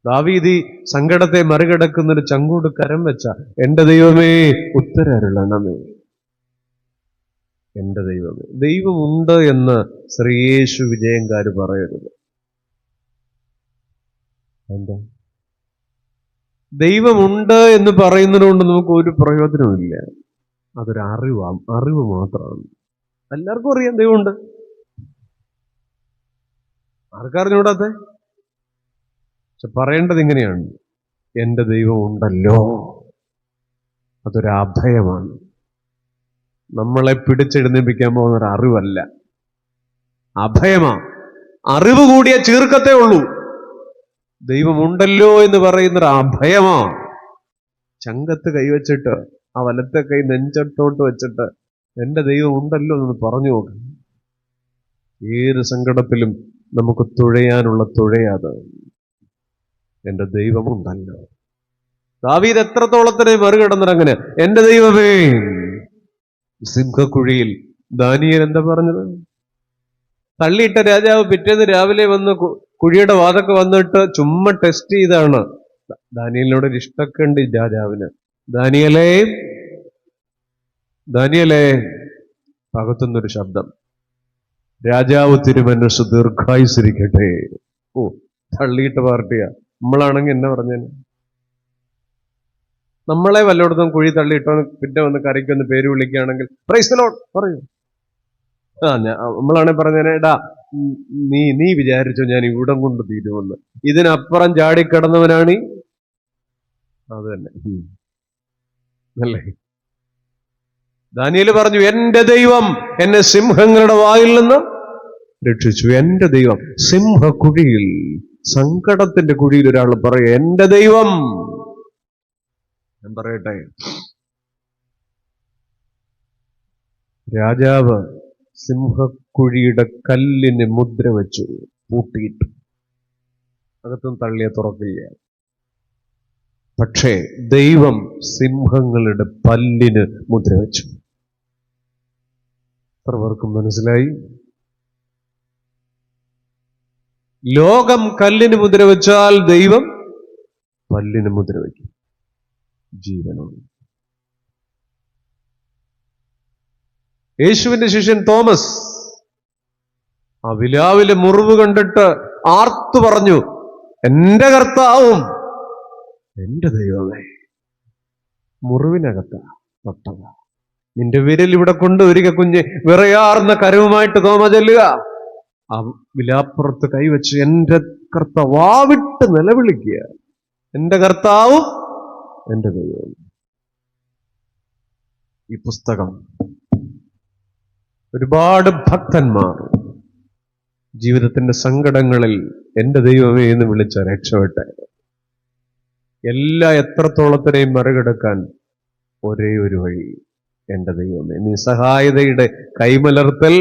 ദാവീദ് സങ്കടത്തെ മറികടക്കുന്നൊരു ചങ്കോട് കരം വെച്ച എന്റെ ദൈവമേ ഉത്തരരുളണമേ. എന്റെ ദൈവമേ. ദൈവമുണ്ട് എന്ന് ശ്രീയേശു വിജയങ്കാര് പറയരുത്. എന്താ? ദൈവമുണ്ട് എന്ന് പറയുന്നത് കൊണ്ട് നമുക്ക് ഒരു പ്രയോജനമില്ല. അതൊരു അറിവ് മാത്രമാണ്. എല്ലാവർക്കും അറിയാം ദൈവമുണ്ട്. ആർക്കറിഞ്ഞൂടാത്തെ? പക്ഷെ പറയേണ്ടത് ഇങ്ങനെയാണ്, എന്റെ ദൈവം ഉണ്ടല്ലോ. അതൊരു അഭയമാണ്. നമ്മളെ പിടിച്ചെഴുന്നേൽപ്പിക്കാൻ പോകുന്ന ഒരു അറിവല്ല, അഭയമാ. അറിവ് കൂടിയ ചീർക്കത്തേ ഉള്ളൂ. ദൈവമുണ്ടല്ലോ എന്ന് പറയുന്നൊരു അഭയമാ. ചങ്കത്ത് കൈവച്ചിട്ട് ആ വലത്തെ കൈ നെഞ്ചത്തോട്ട് വെച്ചിട്ട് എന്റെ ദൈവം ഉണ്ടല്ലോ എന്ന് പറഞ്ഞു നോക്കും. ഏത് സങ്കടത്തിലും നമുക്ക് തുഴയാനുള്ള തുഴയാത്. എന്റെ ദൈവമുണ്ടല്ലോ. ദാവീദ് എത്രത്തോളത്തിനെ മറികടന്നങ്ങനെ എന്റെ ദൈവമേ. സിംഹക്കുഴിയിൽ ദാനിയേൽ എന്താ പറഞ്ഞത്? തള്ളിയിട്ട രാജാവ് പിറ്റേന്ന് രാവിലെ വന്ന് കുഴിയുടെ വാതൊക്കെ വന്നിട്ട് ചുമ്മാ ടെസ്റ്റ് ചെയ്താണ്. ദാനിയേലിനോട് ഒരു ഇഷ്ടമൊക്കെ ഉണ്ട് രാജാവിന്. ദാനിയേലേ അകത്തുനിന്നൊരു ശബ്ദം, രാജാവ് തിരുമനസ്സ് ദീർഘായുസിരിക്കട്ടെ. ഓ, തള്ളിയിട്ട പാർട്ടിയാ. നമ്മളാണെങ്കിൽ എന്നെ പറഞ്ഞേനെ. നമ്മളെ വല്ലോടത്തും കുഴി തള്ളിയിട്ടോ പിന്നെ വന്ന് കരയ്ക്കൊന്ന് പേര് വിളിക്കുകയാണെങ്കിൽ പ്രൈസ് ദി ലോർഡ് പറയൂ. നമ്മളാണെങ്കിൽ പറഞ്ഞേനെ, എടാ നീ വിചാരിച്ചോ ഞാൻ ഇവിടം കൊണ്ട് തീരുമെന്ന്. ഇതിനപ്പുറം ചാടിക്കിടന്നവനാണ് അത് തന്നെ അല്ലേ? ദാനിയേൽ പറഞ്ഞു, എന്റെ ദൈവം എന്നെ സിംഹങ്ങളുടെ വായിൽ നിന്ന് രക്ഷിച്ചു. എന്റെ ദൈവം. സിംഹക്കുഴിയിൽ, സങ്കടത്തിന്റെ കുഴിയിൽ ഒരാൾ പറയും എന്റെ ദൈവം. ഞാൻ പറയട്ടെ, രാജാവ് സിംഹക്കുഴിയുടെ കല്ലിന് മുദ്ര വെച്ചു, പൂട്ടിയിട്ടു. അകത്തും തള്ളിയ തുറക്കില്ല. പക്ഷേ ദൈവം സിംഹങ്ങളുടെ പല്ലിന് മുദ്ര വെച്ചു. എത്രവർക്കും മനസ്സിലായി? ലോകം കല്ലിന് മുദ്ര വെച്ചാൽ ദൈവം പല്ലിന് മുദ്ര വയ്ക്കും. ജീവനോട്. യേശുവിന്റെ ശിഷ്യൻ തോമസ് ആ വിലാവിലെ മുറിവ് കണ്ടിട്ട് ആർത്തു പറഞ്ഞു, എന്റെ കർത്താവും എന്റെ ദൈവമേ. മുറിവിനകത്ത തൊട്ടത. നിന്റെ വിരൽ ഇവിടെ കൊണ്ട് ഒരിക്കൽ കുഞ്ഞ് വിറയാർന്ന കരവുമായിട്ട് തോമ ചെല്ലുക. ആ വിലാപ്പുറത്ത് കൈവച്ച് എന്റെ കർത്താവ് വാവിട്ട് നിലവിളിക്കുക, എന്റെ കർത്താവും എന്റെ ദൈവവും. ഈ പുസ്തകം ഒരുപാട് ഭക്തന്മാർ ജീവിതത്തിന്റെ സങ്കടങ്ങളിൽ എന്റെ ദൈവമേ എന്ന് വിളിച്ച രക്ഷപ്പെട്ടെ. എല്ലാ എത്രത്തോളത്തിനെയും മറികടക്കാൻ ഒരേ ഒരു വഴി, എന്റെ ദൈവമേ. നിസ്സഹായതയുടെ കൈമലർത്തൽ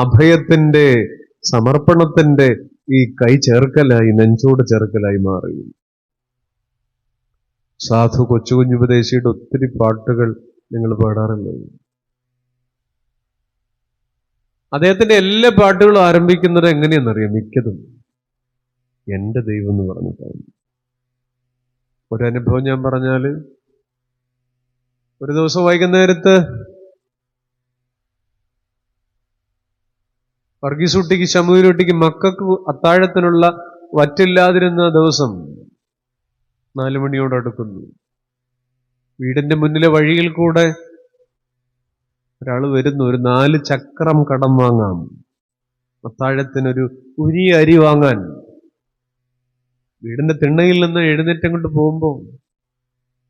അഭയത്തിന്റെ സമർപ്പണത്തിന്റെ ഈ കൈ ചേർക്കലായി, നെഞ്ചോട് ചേർക്കലായി മാറി. സാധു കൊച്ചുകുഞ്ഞുപദേശിയുടെ ഒത്തിരി പാട്ടുകൾ നിങ്ങൾ പാടാറില്ലേ? അദ്ദേഹത്തിന്റെ എല്ലാ പാട്ടുകളും ആരംഭിക്കുന്നത് എങ്ങനെയെന്നറിയാം? മിക്കതും എന്റെ ദൈവം എന്ന് പറഞ്ഞിട്ടാണ്. ഒരനുഭവം ഞാൻ പറഞ്ഞാല്, ഒരു ദിവസം വൈകുന്നേരത്ത് വർഗീസുട്ടിക്ക് ശമൂരുട്ടിക്ക് മക്കൾക്ക് അത്താഴത്തിനുള്ള വറ്റില്ലാതിരുന്ന ദിവസം 4 മണിയോട് അടുക്കുന്നു. വീടിന്റെ മുന്നിലെ വഴിയിൽ കൂടെ ഒരാൾ വരുന്നു. ഒരു 4 ചക്രം കടം വാങ്ങാം, അത്താഴത്തിനൊരു ഉരി അരി വാങ്ങാൻ. വീടിന്റെ തിണ്ണയിൽ നിന്ന് എഴുന്നേറ്റം കൊണ്ട് പോകുമ്പോ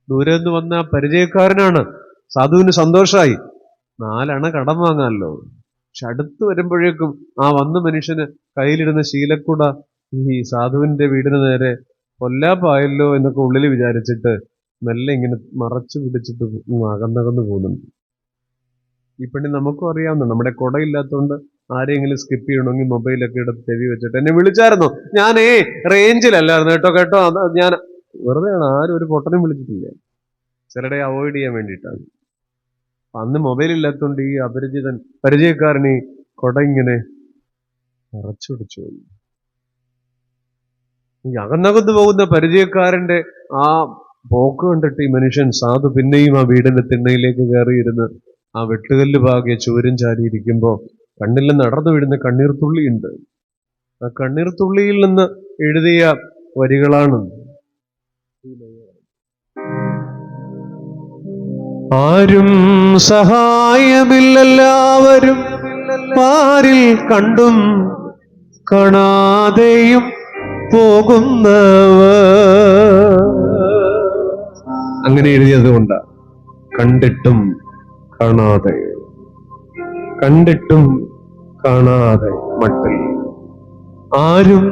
ദൂരെ നിന്ന് വന്ന ആ പരിചയക്കാരനാണ്. സാധുവിന് സന്തോഷമായി, 4 അണ കടം വാങ്ങാമല്ലോ. പക്ഷെ അടുത്ത് വരുമ്പോഴേക്കും ആ വന്ന മനുഷ്യന് കയ്യിലിരുന്ന ശീലക്കുട ഈ സാധുവിന്റെ വീടിന് നേരെ കൊല്ലാപ്പായല്ലോ എന്നൊക്കെ ഉള്ളിൽ വിചാരിച്ചിട്ട് മെല്ലെ ഇങ്ങനെ മറച്ചു പിടിച്ചിട്ട് അകന്നകന്ന് പോകുന്നുണ്ട്. ഈ പെണ്ണി നമുക്കും അറിയാവുന്ന, നമ്മുടെ കുടയില്ലാത്തതുകൊണ്ട് ആരെങ്കിലും സ്കിപ്പ് ചെയ്യണമെങ്കിൽ മൊബൈലൊക്കെ എടുത്ത് ചെവി വെച്ചിട്ട് എന്നെ വിളിച്ചായിരുന്നു. ഞാനേ റേഞ്ചിലല്ലായിരുന്നു കേട്ടോ. ഞാൻ വെറുതെയാണ്, ആരും ഒരു പൊട്ടനും വിളിച്ചിട്ടില്ല. ചിലരെ അവോയ്ഡ് ചെയ്യാൻ വേണ്ടിയിട്ടാണ്. അന്ന് മൊബൈൽ ഇല്ലാത്തതുകൊണ്ട് ഈ അപരിചിതൻ പരിചയക്കാരൻ ഈ കൊട ഇങ്ങനെ നിറച്ചു പിടിച്ചു പോയി. ഈ അകന്നകത്ത് പോകുന്ന പരിചയക്കാരന്റെ ആ പോക്ക് കണ്ടിട്ട് ഈ മനുഷ്യൻ സാധു പിന്നെയും ആ വീടിന്റെ തിണ്ണയിലേക്ക് കയറിയിരുന്ന് ആ വെട്ടുകല്ല് പാകിയ ചൂരും ചാരിയിരിക്കുമ്പോ കണ്ണിൽ നടന്നു വീഴുന്ന കണ്ണീർത്തുള്ളിയുണ്ട്. ആ കണ്ണീർത്തുള്ളിയിൽ നിന്ന് എഴുതിയ വരികളാണ്: ആരും സഹായമില്ലെല്ലാവരും പാരിൽ കണ്ടും കാണാതെയും പോകുന്നവർ. അങ്ങനെ എഴുതിയത് കൊണ്ട് കണ്ടിട്ടും കാണാതെ, കണ്ടിട്ടും കാണാതെ മട്ടിൽ. ആരും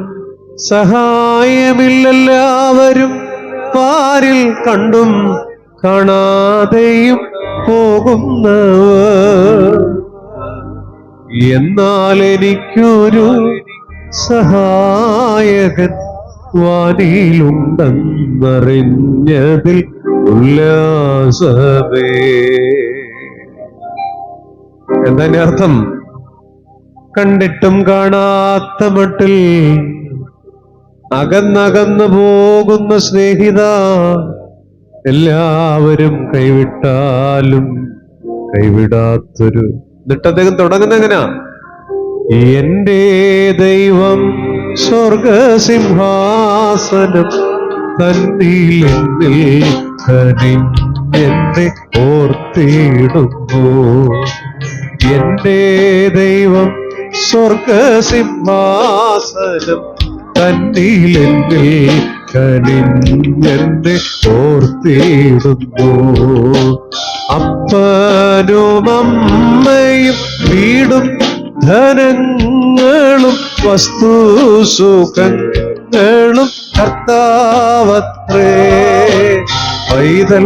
സഹായമില്ലെല്ലാവരും പാരിൽ കണ്ടും കാണാതെയും പോകുന്നവർ. എന്നാൽ എനിക്കൊരു സഹായകൻ വാനിയിലുണ്ടെന്നറിഞ്ഞതിൽ ഉല്ലാസമേ. എന്താ അർത്ഥം? കണ്ടിട്ടും കാണാത്ത മട്ടിൽ അകന്നകന്നു പോകുന്ന സ്നേഹിത, എല്ലാവരും കൈവിട്ടാലും കൈവിടാത്തൊരു. എന്നിട്ട് അദ്ദേഹം തുടങ്ങുന്ന എങ്ങനാ? എന്റെ ദൈവം സ്വർഗസിംഹാസനം തന്നിൽ എന്നെ ഓർത്തിടുന്നു. എന്റെ ദൈവം സ്വർഗസിംഹാസനം തന്നിൽ എന്നെ ഓർത്തിടുന്നു. അപ്പനും അമ്മയും വീടും ധനങ്ങളും വസ്തുസുഖങ്ങളും കർത്താവത്രേ. പൈതൽ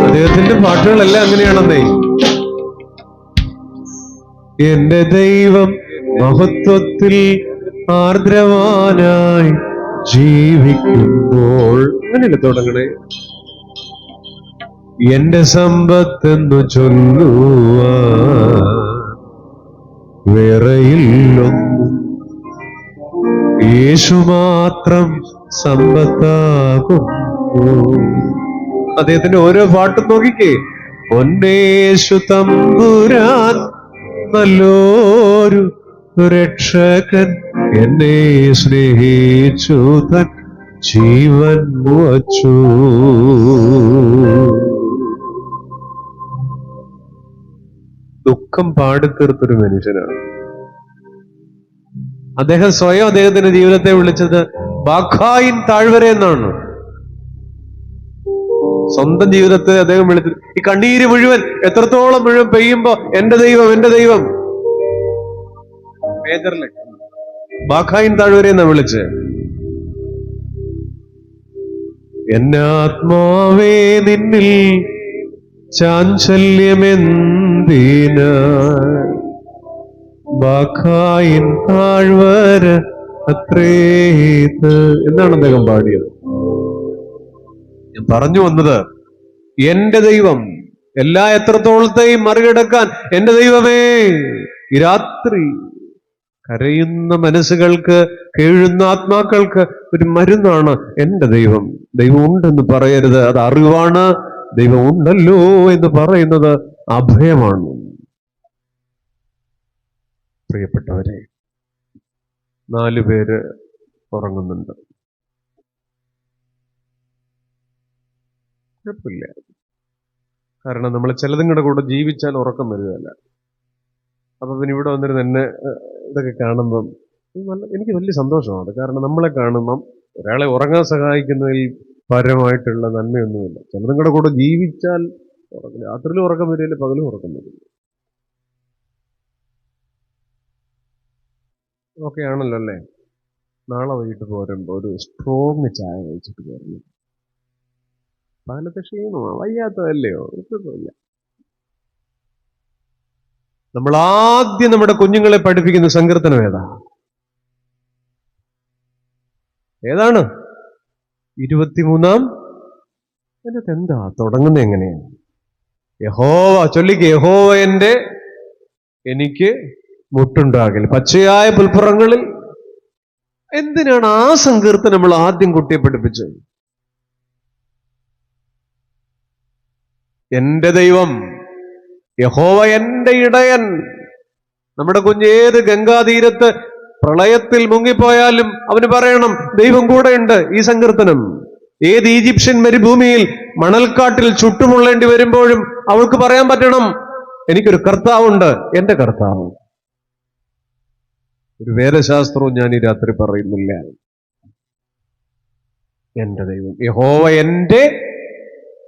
അദ്ദേഹത്തിന്റെ പാട്ടുകളെല്ലാം അങ്ങനെയാണെന്നേ. എന്റെ ദൈവം മഹത്വത്തിൽ ആർദ്രവാനായി ജീവിക്കുമ്പോൾ, അങ്ങനെയല്ലേ തുടങ്ങണേ? എന്റെ സമ്പത്തെന്നു ചൊല്ലുവാൻ വേറെയില്ലൊന്നും, യേശു മാത്രം സമ്പത്താകുന്നു. അദ്ദേഹത്തിന്റെ ഓരോ പാട്ടും നോക്കിക്കേ. പൊന്നേശു തമ്പുരാൻ നല്ലോരു രക്ഷകൻ, എന്നെ സ്നേഹിച്ചു തൻ ജീവൻ വച്ചു. ദുഃഖം പാടിത്തീർത്തൊരു മനുഷ്യനാണ് അദ്ദേഹം. സ്വയം അദ്ദേഹത്തിന്റെ ജീവിതത്തെ വിളിച്ചത് ബാഖായിൻ താഴ്വര എന്നാണ്. സ്വന്തം ജീവിതത്തെ അദ്ദേഹം വിളിച്ചത് ഈ കണ്ണീര് മുഴുവൻ എത്രത്തോളം മുഴുവൻ പെയ്യുമ്പോ എന്റെ ദൈവം, എന്റെ ദൈവം. മേജറിലെ ബാഖായിൻ താഴ്വര എന്നാ വിളിച്ച്. എന്നാത്മാവേ നിന്നിൽ ചാഞ്ചല്യമെന്തിന, ബാഖായിൻ താഴ്വര അത്രേത് എന്നാണ് അദ്ദേഹം പാടിയത്. ഞാൻ പറഞ്ഞു വന്നത്, എന്റെ ദൈവം എല്ലാ എത്രത്തോളത്തെയും മറികടക്കാൻ എന്റെ ദൈവമേ. ഈ രാത്രി കരയുന്ന മനസ്സുകൾക്ക്, കേഴുന്ന ആത്മാക്കൾക്ക് ഒരു മരുന്നാണ് എന്റെ ദൈവം. ദൈവം ഉണ്ടെന്ന് പറയരുത്, അത് അറിവാണ്. ദൈവം ഉണ്ടല്ലോ എന്ന് പറയുന്നത് അഭയമാണ്. പ്രിയപ്പെട്ടവരെ, 4 പേര് ഉറങ്ങുന്നുണ്ട്. കുഴപ്പമില്ല, കാരണം നമ്മൾ ചിലതിങ്ങളുടെ കൂടെ ജീവിച്ചാൽ ഉറക്കം വരുകയല്ല. അപ്പൊ പിന്നെ ഇവിടെ വന്നിരുന്ന് എന്നെ ഇതൊക്കെ കാണുമ്പം എനിക്ക് വലിയ സന്തോഷമാണ്. കാരണം നമ്മളെ കാണുമ്പം ഒരാളെ ഉറങ്ങാൻ സഹായിക്കുന്നതിൽ പരമായിട്ടുള്ള നന്മയൊന്നുമില്ല. ചിലതിങ്ങളുടെ കൂടെ ജീവിച്ചാൽ രാത്രിയിലും ഉറക്കം വരില്ല, പകലും ഉറക്കം വരില്ല. ഓക്കെ ആണല്ലോ അല്ലേ? നാളെ വൈകിട്ട് പോരുമ്പോ ഒരു സ്ട്രോങ് ചായ കഴിച്ചിട്ട് പോരുന്നു. പകലത്തെ ക്ഷീണമാണ്, വയ്യാത്തതല്ലയോ? കുഴപ്പമില്ല. നമ്മൾ ആദ്യം നമ്മുടെ കുഞ്ഞുങ്ങളെ പഠിപ്പിക്കുന്ന സങ്കീർത്തനം ഏതാണ്? 23. അതിനകത്ത് എന്താ തുടങ്ങുന്നത്? എങ്ങനെയാണ്? യഹോവ ചൊല്ലിക്ക്, യഹോവ എനിക്ക് മുട്ടുണ്ടാകൽ പച്ചയായ പുൽപ്പുറങ്ങളിൽ. എന്തിനാണ് ആ സങ്കീർത്തനം നമ്മൾ ആദ്യം കുട്ടിയെ പഠിപ്പിച്ചത്? എന്റെ ദൈവം യഹോവ എന്റെ ഇടയൻ. നമ്മുടെ കുഞ്ഞേത് ഗംഗാതീരത്ത് പ്രളയത്തിൽ മുങ്ങിപ്പോയാലും അവന് പറയണം ദൈവം കൂടെയുണ്ട്. ഈ സങ്കീർത്തനം ഏത് ഈജിപ്ഷ്യൻ മരുഭൂമിയിൽ മണൽക്കാട്ടിൽ ചുട്ടുമുള്ളേണ്ടി വരുമ്പോഴും അവൾക്ക് പറയാൻ പറ്റണം, എനിക്കൊരു കർത്താവുണ്ട്, എന്റെ കർത്താവ്. ഒരു വേദശാസ്ത്രവും ഞാൻ ഈ രാത്രി പറയുന്നില്ല. എന്റെ ദൈവം യഹോവ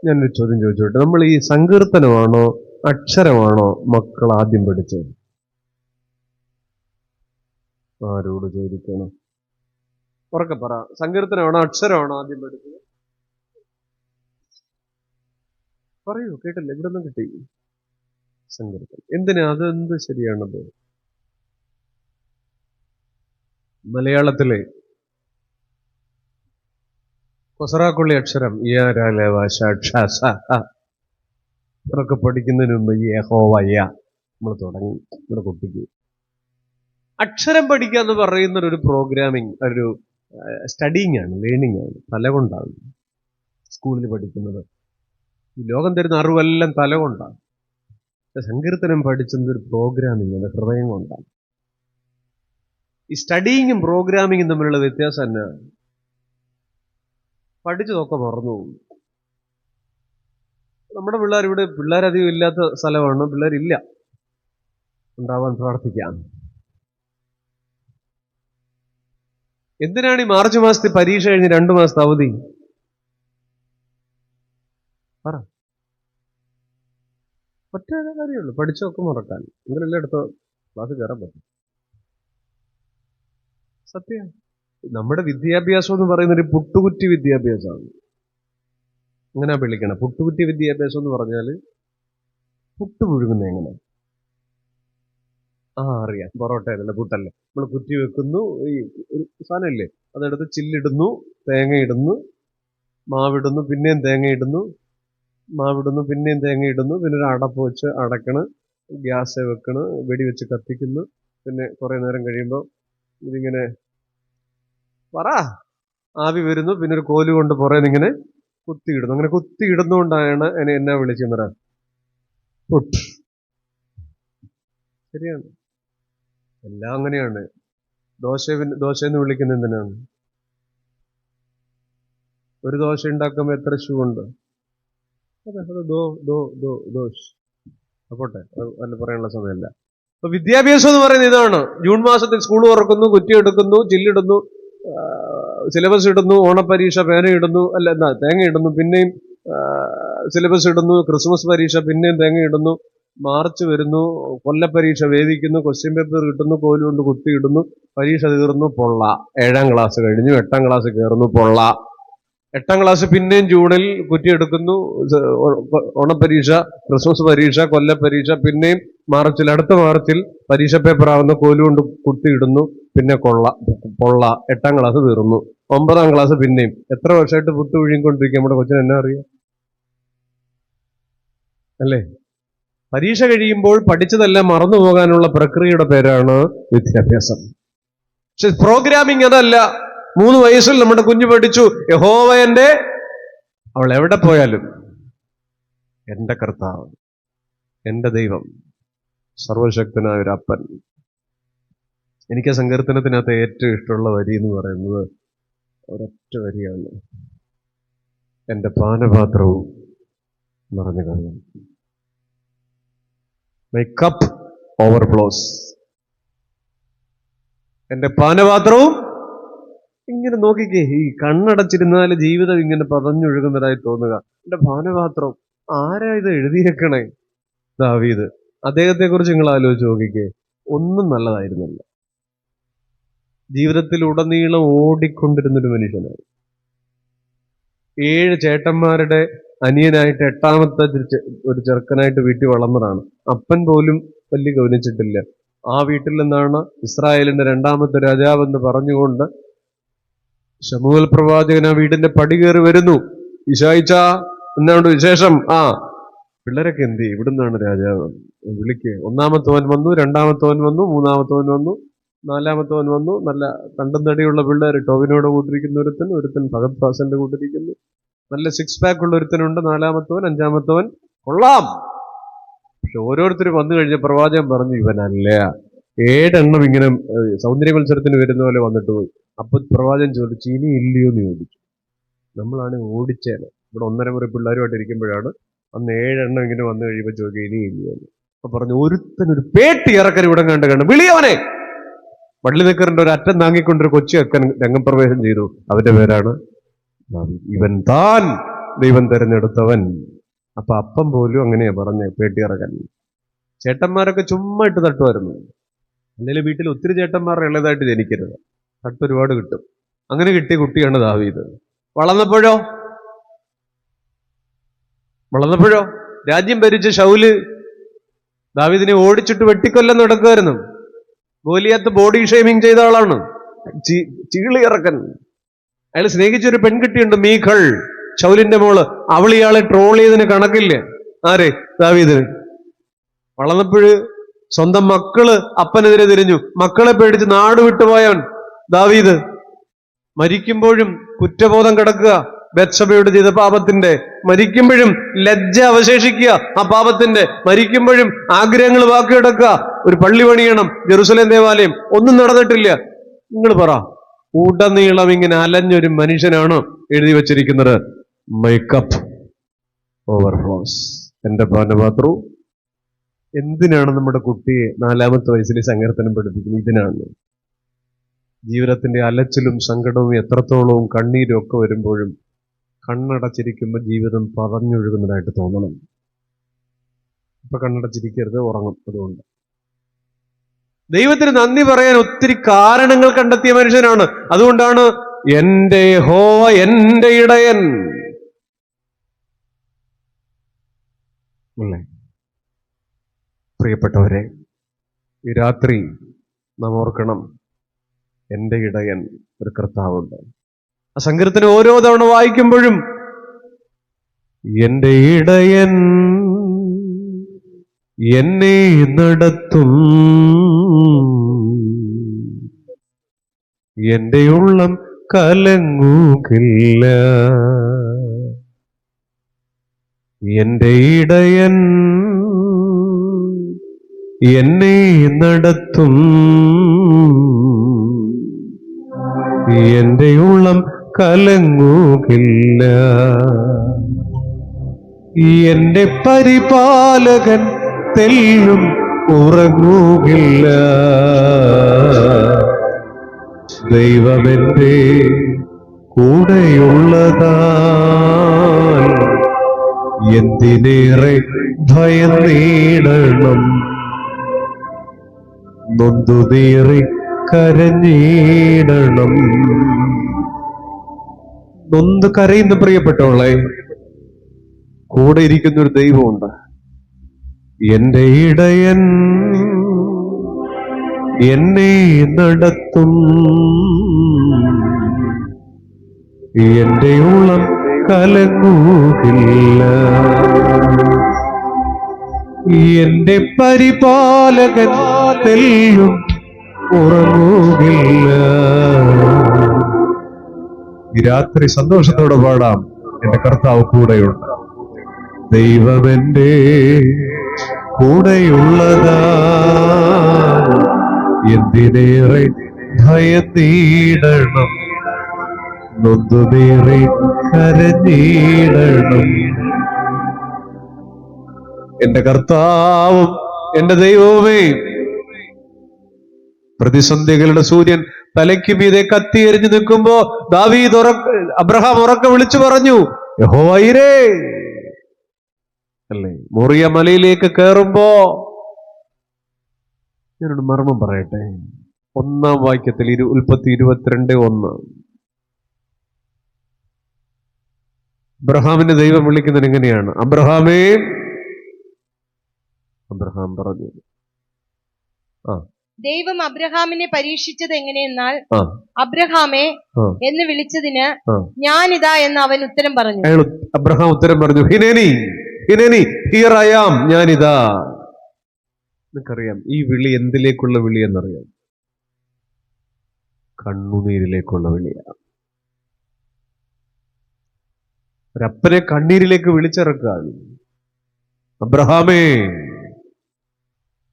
ഞാനൊരു ചോദ്യം ചോദിച്ചോട്ടെ, നമ്മൾ ഈ സങ്കീർത്തനമാണോ അക്ഷരമാണോ മക്കൾ ആദ്യം പഠിച്ചത്? ആരോട് ചോദിക്കണം? ഉറക്കെ പറ. സങ്കീർത്തനമാണോ അക്ഷരമാണോ ആദ്യം പഠിച്ചത്? പറയൂ, കേട്ടില്ല, ഇവിടെ നിന്ന് കിട്ടി. സങ്കീർത്തനം. എന്തിനാ? അതെന്ത് ശരിയാണത്? മലയാളത്തിലെ കൊസറാക്കുള്ളി അക്ഷരം ഇതൊക്കെ പഠിക്കുന്നതിന് മുമ്പ് യഹോവയ നമ്മൾ തുടങ്ങി. നമ്മുടെ കുട്ടിക്ക് അക്ഷരം പഠിക്കുക എന്ന് പറയുന്ന ഒരു പ്രോഗ്രാമിംഗ്, ഒരു സ്റ്റഡിങ് ആണ്, ലേണിംഗ് ആണ്, തല കൊണ്ടാണ് സ്കൂളിൽ പഠിക്കുന്നത്. ഈ ലോകം തരുന്ന അറിവെല്ലാം തല കൊണ്ടാണ്. സങ്കീർത്തനം പഠിച്ചത് ഒരു പ്രോഗ്രാമിംഗ് ആണ്, ഹൃദയം കൊണ്ടാണ്. ഈ സ്റ്റഡിങ്ങും പ്രോഗ്രാമിങ്ങും തമ്മിലുള്ള വ്യത്യാസം തന്നെ. പഠിച്ചതൊക്കെ മറന്നു പോകും. നമ്മുടെ ഇവിടെ പിള്ളേരധികം ഇല്ലാത്ത സ്ഥലമാണ്. പിള്ളേരില്ല, ഉണ്ടാവാൻ പ്രാർത്ഥിക്കാം. എന്തിനാണ് ഈ മാർച്ച് മാസത്തിൽ പരീക്ഷ കഴിഞ്ഞ് 2 മാസത്തെ അവധി? പറ. ഒറ്റ കാര്യമുള്ളൂ, പഠിച്ചൊക്കെ മറക്കാൻ. ഇങ്ങനെല്ലാം അടുത്ത ക്ലാസ് കയറാൻ പറ്റും. സത്യം. നമ്മുടെ വിദ്യാഭ്യാസം എന്ന് പറയുന്ന ഒരു പുട്ടുകുറ്റി വിദ്യാഭ്യാസമാണ്. അങ്ങനെ വിളിക്കണം. പുട്ടുകുറ്റി വിദ്യാഭ്യാസം എന്ന് പറഞ്ഞാൽ പുട്ട് പുഴുങ്ങുന്നത് എങ്ങനെ? അറിയാം. പൊറോട്ടയല്ല, പുട്ടല്ലേ. നമ്മൾ കുറ്റി വെക്കുന്നു, ഈ ഒരു സാധനമില്ലേ, അതെടുത്ത് ചില്ലിടുന്നു, തേങ്ങയിടുന്നു, മാവിടുന്നു, പിന്നെയും തേങ്ങയിടുന്നു, മാവിടുന്നു, പിന്നെയും തേങ്ങയിടുന്നു, പിന്നെ ഒരു അടപ്പ് വെച്ച് അടക്കണ്, ഗ്യാസ് വെക്കണ്, വെടി വെച്ച് കത്തിക്കുന്നു. പിന്നെ കുറെ നേരം കഴിയുമ്പോൾ ഇതിങ്ങനെ ആവി വരുന്നു. പിന്നെ ഒരു കോല് കൊണ്ട് പുറേന്ന് ഇങ്ങനെ കുത്തിയിടുന്നു. അങ്ങനെ കുത്തിയിടുന്നുകൊണ്ടാണ് എന്നാ വിളിച്ചെന്ന് പറയാം, പുട്ട്. ശരിയാണ്, എല്ലാം അങ്ങനെയാണ്. ദോശയെന്ന് വിളിക്കുന്ന എന്തിനാണ്? ഒരു ദോശ ഉണ്ടാക്കുമ്പോൾ എത്ര ഷൂ ഉണ്ട്? ദോശ. അപ്പോട്ടെ, അല്ല പറയാനുള്ള സമയമല്ല. അപ്പൊ വിദ്യാഭ്യാസം എന്ന് പറയുന്നത് ഇതാണ്. ജൂൺ മാസത്തിൽ സ്കൂൾ തുറക്കുന്നു, കുറ്റിയെടുക്കുന്നു, ചില്ലിടുന്നു, സിലബസ് ഇടുന്നു, ഓണപ്പരീക്ഷ പേന ഇടുന്നു, തേങ്ങ ഇടുന്നു, പിന്നെയും സിലബസ് ഇടുന്നു, ക്രിസ്മസ് പരീക്ഷ പിന്നെയും തേങ്ങ ഇടുന്നു, മാർച്ച് വരുന്നു, കൊല്ലപ്പരീക്ഷ വേദിക്കുന്നു, ക്വസ്റ്റ്യൻ പേപ്പർ കിട്ടുന്നു, കോല് കൊണ്ട് കുത്തിയിടുന്നു, പരീക്ഷ തീർന്നു, പൊള്ള. 7ാം ക്ലാസ് കഴിഞ്ഞു, 8ാം ക്ലാസ് കയറുന്നു, പൊള്ള. 8ാം ക്ലാസ് പിന്നെയും ജൂണിൽ കുറ്റിയെടുക്കുന്നു, ഓണപ്പരീക്ഷ, ക്രിസ്മസ് പരീക്ഷ, കൊല്ലപ്പരീക്ഷ, പിന്നെയും മാർച്ചിൽ, അടുത്ത മാർച്ചിൽ പരീക്ഷ പേപ്പർ ആവുന്ന കോലുകൊണ്ട് കുത്തിയിടുന്നു, പിന്നെ പൊള്ള. 8ാം ക്ലാസ് തീർന്നു. 9ാം ക്ലാസ് പിന്നെയും. എത്ര വർഷമായിട്ട് പുട്ട് ഒഴുകിക്കൊണ്ടിരിക്കുക? നമ്മുടെ കൊച്ചിന് എന്നാ അറിയാം? അല്ലേ? പരീക്ഷ കഴിയുമ്പോൾ പഠിച്ചതെല്ലാം മറന്നു പോകാനുള്ള പ്രക്രിയയുടെ പേരാണ് വിദ്യാഭ്യാസം. പക്ഷെ പ്രോഗ്രാമിംഗ് അതല്ല. 3 വയസ്സിൽ നമ്മുടെ കുഞ്ഞു പഠിച്ചു, യഹോവ അവൾ എവിടെ പോയാലും എന്റെ കർത്താവ്, എന്റെ ദൈവം, സർവശക്തനായ ഒരു അപ്പൻ. എനിക്ക് സങ്കീർത്തനത്തിനകത്ത് ഏറ്റവും ഇഷ്ടമുള്ള വരി എന്ന് പറയുന്നത് ഒരൊറ്റ വരിയാണ്, എന്റെ പാനപാത്രവും നിറഞ്ഞു കഴിയും. My cup overflows. എന്റെ പാനപാത്രവും. ഇങ്ങനെ നോക്കിക്കേ, ഈ കണ്ണടച്ചിരുന്നാൽ ജീവിതം ഇങ്ങനെ പതഞ്ഞൊഴുകുന്നതായി തോന്നുക. എന്റെ പാനപാത്രം. ആരാ ഇത് എഴുതിയേക്കണേ? ദാവീദ്. അദ്ദേഹത്തെ കുറിച്ച് നിങ്ങൾ ആലോചിച്ച് നോക്കിക്കേ. ഒന്നും നല്ലതായിരുന്നില്ല. ജീവിതത്തിൽ ഉടനീളം ഓടിക്കൊണ്ടിരുന്നൊരു മനുഷ്യനാണ്. 7 ചേട്ടന്മാരുടെ അനിയനായിട്ട് 8ാമത്തെ ഒരു ചെറുക്കനായിട്ട് വീട്ടിൽ വളർന്നതാണ്. അപ്പൻ പോലും വലിയ ഗൗനിച്ചിട്ടില്ല. ആ വീട്ടിൽ നിന്നാണ് ഇസ്രായേലിന്റെ രണ്ടാമത്തെ രാജാവെന്ന് പറഞ്ഞുകൊണ്ട് ശമൂവേൽ പ്രവാചകൻ ആ വീടിന്റെ പടി കയറി വരുന്നു. ഇശായിച്ച എന്നാണ്ട് വിശേഷം? പിള്ളേരൊക്കെ എന്ത് ചെയ്യും? ഇവിടുന്നാണ് രാജാവ്, വിളിക്ക്. ഒന്നാമത്തവൻ വന്നു, രണ്ടാമത്തവൻ വന്നു, മൂന്നാമത്തവൻ വന്നു, നാലാമത്തവൻ വന്നു. നല്ല കണ്ടും തടിയുള്ള പിള്ളേർ. ടോവിനോട് കൂട്ടിരിക്കുന്ന ഒരുത്തൻ ഭഗത് ഫാസന്റെ കൂട്ടിരിക്കുന്നു. നല്ല സിക്സ് പാക്ക് ഉള്ള ഒരുത്തനുണ്ട്. നാലാമത്തവൻ, അഞ്ചാമത്തവൻ. കൊള്ളാം. പക്ഷെ ഓരോരുത്തരും വന്നു കഴിഞ്ഞ പ്രവാചകൻ പറഞ്ഞു, ഇവനല്ല. 7 എണ്ണം ഇങ്ങനെ സൗന്ദര്യ മത്സരത്തിന് വരുന്ന പോലെ വന്നിട്ട് പോയി. അപ്പൊ പ്രവാചകൻ ചോദിച്ചു, ഇനി ഇല്ലയോ എന്ന് ചോദിച്ചു. നമ്മളാണ് ഓടിച്ചേനെ. ഇവിടെ 1.5 മുറി പിള്ളേരുമായിട്ട് ഇരിക്കുമ്പോഴാണ് അന്ന് 7 എണ്ണം ഇങ്ങനെ വന്നു കഴിയുമ്പോൾ ചോദിക്കുക, ഇനി ഇല്ലയോ എന്ന്. അപ്പൊ പറഞ്ഞു, ഒരുത്തനൊരു പേട്ടി ഇറക്കൻ ഇവിടെ കണ്ട് വിളിയവനെ. വള്ളി നിക്കറിന്റെ ഒരു അറ്റം താങ്ങിക്കൊണ്ടൊരു കൊച്ചി അക്കൻ രംഗപ്രവേശം ചെയ്തു. അവന്റെ പേരാണ് ഇവൻ താൻ ദൈവം തെരഞ്ഞെടുത്തവൻ. അപ്പൊ അപ്പം പോലും അങ്ങനെയാ പറഞ്ഞ, പേട്ടി ഇറക്കാൻ. ചേട്ടന്മാരൊക്കെ ചുമ്മാ ഇട്ട് തട്ടുമായിരുന്നു. അല്ലെങ്കിൽ വീട്ടിൽ ഒത്തിരി ചേട്ടന്മാർ ഇളയതായിട്ട് ജനിക്കരുത്, തട്ടൊരുപാട് കിട്ടും. അങ്ങനെ കിട്ടിയ കുട്ടിയാണ് ദാവീദ്. വളർന്നപ്പോഴോ രാജ്യം ഭരിച്ച ശൗല് ദാവീദിനെ ഓടിച്ചിട്ട് വെട്ടിക്കൊല്ലം നടക്കുമായിരുന്നു. ഗോലിയാത്ത് ബോഡി ഷേമിങ് ചെയ്ത ആളാണ്, ചീളിയിറക്കൻ. അയാൾ സ്നേഹിച്ചൊരു പെൺകുട്ടിയുണ്ട്, മീഖൾ, ശൗലിന്റെ മോള്. അവൾ ഇയാളെ ട്രോൾ ചെയ്തതിന് കണക്കില്ല. ആരെ? ദാവീദിന്. വളർന്നപ്പോഴ് സ്വന്തം മക്കള് അപ്പനെതിരെ തിരിഞ്ഞു. മക്കളെ പേടിച്ച് നാട് വിട്ടുപോയവൻ ദാവീദ്. മരിക്കുമ്പോഴും കുറ്റബോധം കിടക്കുക, ബത്ശബയോട് ചെയ്ത പാപത്തിന്റെ. മരിക്കുമ്പോഴും ലജ്ജ അവശേഷിക്കുക ആ പാപത്തിന്റെ. മരിക്കുമ്പോഴും ആഗ്രഹങ്ങൾ ബാക്കി കിടക്കുക. ഒരു പള്ളി പണിയണം, ജെറുസലേം ദേവാലയം. ഒന്നും നടന്നിട്ടില്ല. നിങ്ങൾ പറ, ഉടനീളം ഇങ്ങനെ അലഞ്ഞൊരു മനുഷ്യനാണ് എഴുതി വച്ചിരിക്കുന്നത്, മൈ കപ്പ് ഓവർഫ്ലോസ്, എന്റെ പാനപാത്രവും. എന്തിനാണ് നമ്മുടെ കുട്ടിയെ 4-ാമത്തെ വയസ്സിൽ സങ്കീർത്തനം പഠിപ്പിക്കുന്നത്? ഇതിനാണ്. ജീവിതത്തിന്റെ അലച്ചിലും സങ്കടവും എത്രത്തോളവും കണ്ണീരും ഒക്കെ വരുമ്പോഴും കണ്ണടച്ചിരിക്കുമ്പോൾ ജീവിതം പറഞ്ഞൊഴുകുന്നതായിട്ട് തോന്നണം. ഇപ്പൊ കണ്ണടച്ചിരിക്കരുത്, ഉറങ്ങും. അതുകൊണ്ട് ദൈവത്തിന് നന്ദി പറയാൻ ഒത്തിരി കാരണങ്ങൾ കണ്ടെത്തിയ മനുഷ്യനാണ്. അതുകൊണ്ടാണ് എന്റെ യഹോവ എന്റെ ഇടയൻ അല്ലേ? പ്രിയപ്പെട്ടവരെ, ഈ രാത്രി നാം ഓർക്കണം, എന്റെ ഇടയൻ ഒരു കർത്താവുണ്ട്. ആ സങ്കീർത്തനം ഓരോ തവണ വായിക്കുമ്പോഴും എന്റെ ഇടയൻ എന്നെ നടത്തും, എന്റെ ഉള്ളം കലങ്ങുകില്ല. എന്റെ ഇടയൻ എന്നെ നടത്തും, എന്റെ ഉള്ളം കലങ്ങുകില്ല. എന്റെ പരിപാലകൻ തെല്ലും ഉറങ്ങുകില്ല. ദൈവമെന്റെ കൂടെയുള്ളതാൽ എന്തിനേറെ ഭയം നേടണം. നൊന്തുനീറി കരഞ്ഞിടണം. നൊന്ത് കരയുന്ന പ്രിയപ്പെട്ടവളെ, കൂടെ ഇരിക്കുന്ന ഒരു ദൈവമുണ്ട്. എന്റെ ഇടയൻ എന്നെ നടത്തും, എന്റെ ഉള്ളം കലങ്ങുകില്ല. എന്റെ പരിപാലകൻ തെല്ലും ഉറങ്ങുകില്ല. ഈ രാത്രി സന്തോഷത്തോടെ പാടാം, എന്റെ കർത്താവ് കൂടെയുണ്ട്. ദൈവമെന്റെ കൂടെയുള്ളതാ, എന്തിനേറെ ഭയന്നീടണം. നൊന്തുനീറി കരഞ്ഞിടണം. എന്റെ കർത്താവും എന്റെ ദൈവവുമേ, പ്രതിസന്ധികളുടെ സൂര്യൻ തലയ്ക്ക് മീതെ കത്തിയെരിഞ്ഞു നിൽക്കുമ്പോ ദാവീദ് അബ്രഹാം ഉറക്കെ വിളിച്ചു പറഞ്ഞു, യഹോവയേ അല്ലേ? മോറിയ മലയിലേക്ക് കയറുമ്പോ ഞാനൊരു മർമ്മം പറയട്ടെ. 1-ാം വാക്യത്തിൽ ഉൽപ്പത്തി 22:1 അബ്രഹാമിനെ ദൈവം വിളിക്കുന്നത് എങ്ങനെയാണ്? അബ്രഹാമേ. അബ്രഹാം പറഞ്ഞു, ആ ദൈവം അബ്രഹാമിനെ പരീക്ഷിച്ചത് എങ്ങനെയെന്നാൽ, ആ അബ്രഹാമേ ആ എന്ന് വിളിച്ചതിന് ആ ഞാനിതാ എന്ന് അവൻ ഉത്തരം പറഞ്ഞു. അയാൾ അബ്രഹാം ഉത്തരം പറഞ്ഞു, ഹിനേനി ഹിനേനി ഹിയർ ഐ ആം, ഞാനിതാ. നിനക്കറിയാം ഈ വിളി എന്തിലേക്കുള്ള വിളി എന്നറിയാം? കണ്ണുനീരിലേക്കുള്ള വിളിയാണ്. ഒരപ്പനെ കണ്ണീരിലേക്ക് വിളിച്ചിറക്കാണ്. അബ്രഹാമേ.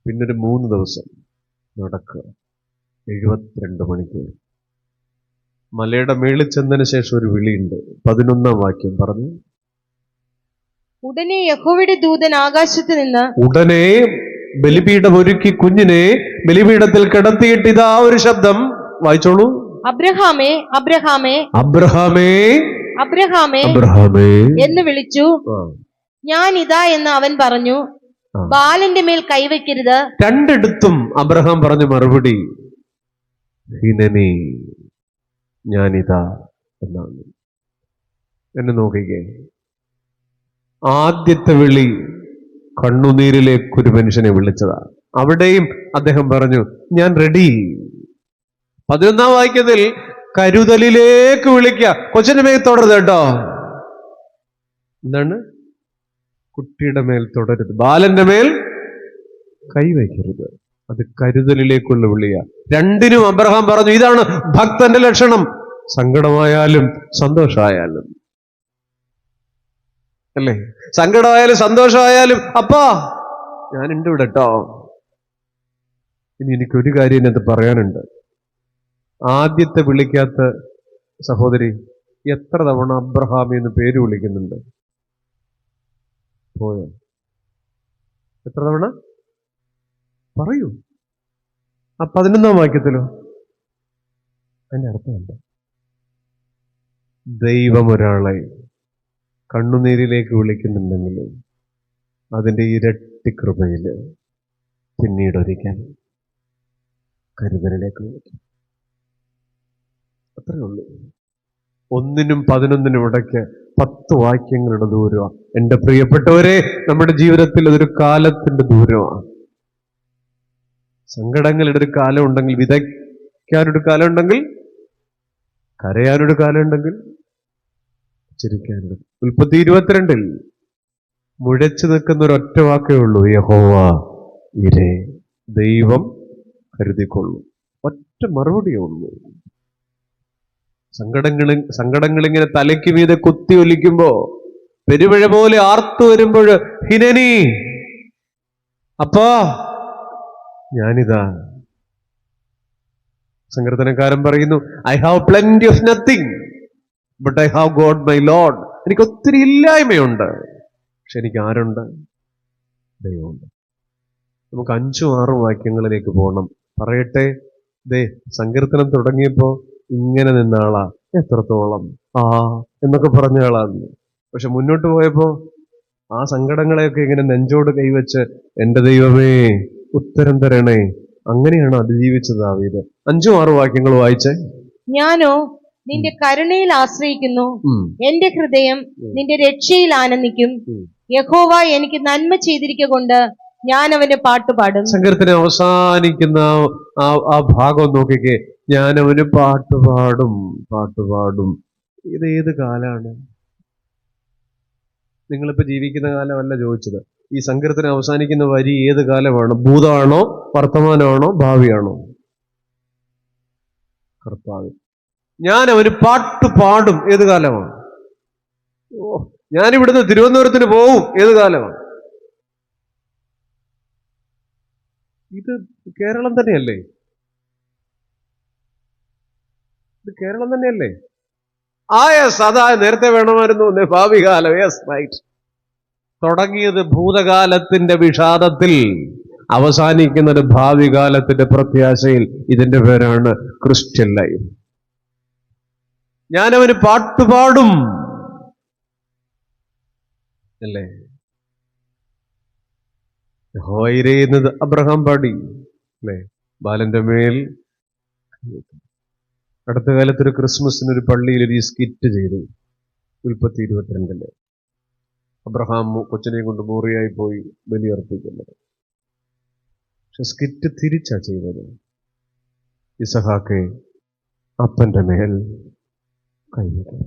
പിന്നൊരു 3 ദിവസം നടക്കുക, 72 മണിക്കൂർ. മലയുടെ മേളിൽ ചെന്നതിന് ശേഷം ഒരു വിളിയുണ്ട്. 11-ാം വാക്യം പറഞ്ഞു, ഉടനെ യഹോവയുടെ ദൂതൻ ആകാശത്ത് നിന്ന് ഉടനെ ബലിപീഠം ഒരുക്കി കുഞ്ഞിനെ ബലിപീഠത്തിൽ കിടത്തിയിട്ട് ഇതാ ഒരു ശബ്ദം, വായിച്ചോളൂ. അബ്രഹാമേ അബ്രഹാമേ അബ്രഹാമേ അബ്രഹാമേ അബ്രഹാമേ എന്ന് വിളിച്ചു. ആ, ഞാൻ ഇതാ എന്ന് അവൻ പറഞ്ഞു, ആ. ബാലന്റെ മേൽ കൈവയ്ക്കരുത്. രണ്ടിടത്തും അബ്രഹാം പറഞ്ഞ മറുപടി ഹിനനി, ഞാനിതാ എന്നാണ്. എന്നെ നോക്കിക്കേ, ആദ്യത്തെ വിളി കണ്ണുനീരിലേക്ക് ഒരു മനുഷ്യനെ വിളിച്ചതാ. അവിടെയും അദ്ദേഹം പറഞ്ഞു, ഞാൻ റെഡി. 11-ാം വാക്യത്തിൽ കരുതലിലേക്ക് വിളിക്കുക. കൊച്ചിന്റെ മേൽ തുടരുത് കേട്ടോ. എന്താണ്? കുട്ടിയുടെ മേൽ തുടരുത്, ബാലന്റെ മേൽ കൈവയ്ക്കരുത്. അത് കരുതലിലേക്കുള്ള വിളിയ. രണ്ടിനും അബ്രഹാം പറഞ്ഞു, ഇതാണ് ഭക്തന്റെ ലക്ഷണം. സങ്കടമായാലും സന്തോഷമായാലും, അല്ലേ? സങ്കടമായാലും സന്തോഷമായാലും, അപ്പാ ഞാനുണ്ട് ഇവിടെ കേട്ടോ. ഇനി എനിക്കൊരു കാര്യം ഇതിനകത്ത് പറയാനുണ്ട്. ആദ്യത്തെ വിളിക്കാത്ത സഹോദരി എത്ര തവണ അബ്രഹാം എന്ന് പേര് വിളിക്കുന്നുണ്ട്? പോയോ? എത്ര തവണ പറയൂ. ആ 11-ാം വാക്യത്തിലോ? അതിന്റെ അർത്ഥം എന്താ? ദൈവം ഒരാളെ കണ്ണുനീരിലേക്ക് വിളിക്കുന്നുണ്ടെങ്കിൽ അതിന്റെ ഇരട്ടി കൃപയില് പിന്നീട് ഒരിക്കൽ കരുതലിലേക്ക് വിളിക്കും. അത്രേ ഉള്ളൂ. 1-നും 11-നും ഇടയ്ക്ക് 10 വാക്യങ്ങളുടെ ദൂരമാണ്. എൻ്റെ പ്രിയപ്പെട്ടവരെ, നമ്മുടെ ജീവിതത്തിൽ അതൊരു കാലത്തിന്റെ ദൂരമാണ്. സങ്കടങ്ങളുടെ ഒരു കാലം ഉണ്ടെങ്കിൽ, വിതയ്ക്കാനൊരു കാലം ഉണ്ടെങ്കിൽ, കരയാനൊരു കാലം ഉണ്ടെങ്കിൽ, ചിരിക്കാനൊരു. ഉൽപ്പത്തി 22-ൽ മുഴച്ചു നിൽക്കുന്ന ഒരു ഒറ്റ വാക്കേ ഉള്ളൂ, യഹോവ ഇരേ, ദൈവം കരുതിക്കൊള്ളൂ. ഒറ്റ മറുപടിയേ ഉള്ളൂ. സങ്കടങ്ങളിങ്ങനെ തലയ്ക്ക് മീതെ കുത്തി ഒലിക്കുമ്പോ, പെരുമഴ പോലെ ആർത്തു വരുമ്പോൾ, ഹിനനി, അപ്പാ ഞാനിതാ. സങ്കീർത്തനക്കാരൻ പറയുന്നു, I have plenty of nothing but I have God my Lord. എനിക്ക് ഒത്തിരി ഇല്ലായ്മയുണ്ട്, പക്ഷെ എനിക്ക് ആരുണ്ട്? ദൈവമുണ്ട്. നമുക്ക് 5-6 വാക്യങ്ങളിലേക്ക് പോകണം. പറയട്ടെ, ദേ സങ്കീർത്തനം തുടങ്ങിയപ്പോ ഇങ്ങനെ നിന്ന ആളാ, എത്രത്തോളം ആ എന്നൊക്കെ പറഞ്ഞ ആളാണ്. പക്ഷെ മുന്നോട്ട് പോയപ്പോ ആ സങ്കടങ്ങളെയൊക്കെ ഇങ്ങനെ നെഞ്ചോട് കൈവച്ച്, എന്റെ ദൈവമേ ഉത്തരം തരണേ, അങ്ങനെയാണ് അതിജീവിച്ചത് ദാവീദ്. 5-6 വാക്യങ്ങൾ വായിച്ചേ. ഞാനോ നിന്റെ കരുണയിൽ ആശ്രയിക്കുന്നു, എന്റെ ഹൃദയം നിന്റെ രക്ഷയിൽ ആനന്ദിക്കും. യഹോവ എനിക്ക് നന്മ ചെയ്തിരിക്കൊണ്ട് ഞാൻ അവന്റെ പാട്ടുപാടും. സങ്കീർത്തനം അവസാനിക്കുന്ന ആ ഭാഗം നോക്കിക്കേ, ഞാൻ അവന് പാട്ടുപാടും പാട്ടുപാടും. ഇത് ഏത് കാലാണ്? നിങ്ങളിപ്പോ ജീവിക്കുന്ന കാലമല്ല ചോദിച്ചത്. ഈ സങ്കീർത്തനം അവസാനിക്കുന്ന വരി ഏത് കാലമാണ്? ഭൂതമാണോ, വർത്തമാനമാണോ, ഭാവിയാണോ? കർത്താവ്, ഞാൻ അവന് പാട്ടുപാടും. ഏത് കാലമാണ്? ഓ, ഞാനിവിടുന്ന് തിരുവനന്തപുരത്തിന് പോവും. ഏത് കാലമാണ്? ഇത് കേരളം തന്നെയല്ലേ? ഇത് കേരളം തന്നെയല്ലേ? യെസ്, അതാ നേരത്തെ വേണമായിരുന്നു, ഭാവി കാലം. Yes, right. തുടങ്ങിയത് ഭൂതകാലത്തിന്റെ വിഷാദത്തിൽ, അവസാനിക്കുന്നത് ഭാവി കാലത്തിന്റെ പ്രത്യാശയിൽ. ഇതിന്റെ പേരാണ് ക്രിസ്ത്യൻ ലൈഫ്. ഞാനവന് പാട്ടുപാടും അല്ലേ? യഹോവയിരേന്നത് അബ്രഹാം പാടി അല്ലേ? ബാലന്റെ മേൽ. അടുത്ത കാലത്തൊരു ക്രിസ്മസിന് ഒരു പള്ളിയിൽ ഒരു സ്കിറ്റ് ചെയ്തു. ഉൽപ്പത്തി 22-ല് അബ്രഹാം കൊച്ചിനെയും കൊണ്ട് മോറിയായി പോയി ബലിയർപ്പിക്കുന്നത്. പക്ഷെ സ്കിറ്റ് തിരിച്ചാ ചെയ്തത്. ഇസഹാക്കെ അപ്പന്റെ മേൽ കൈവയ്ക്കും.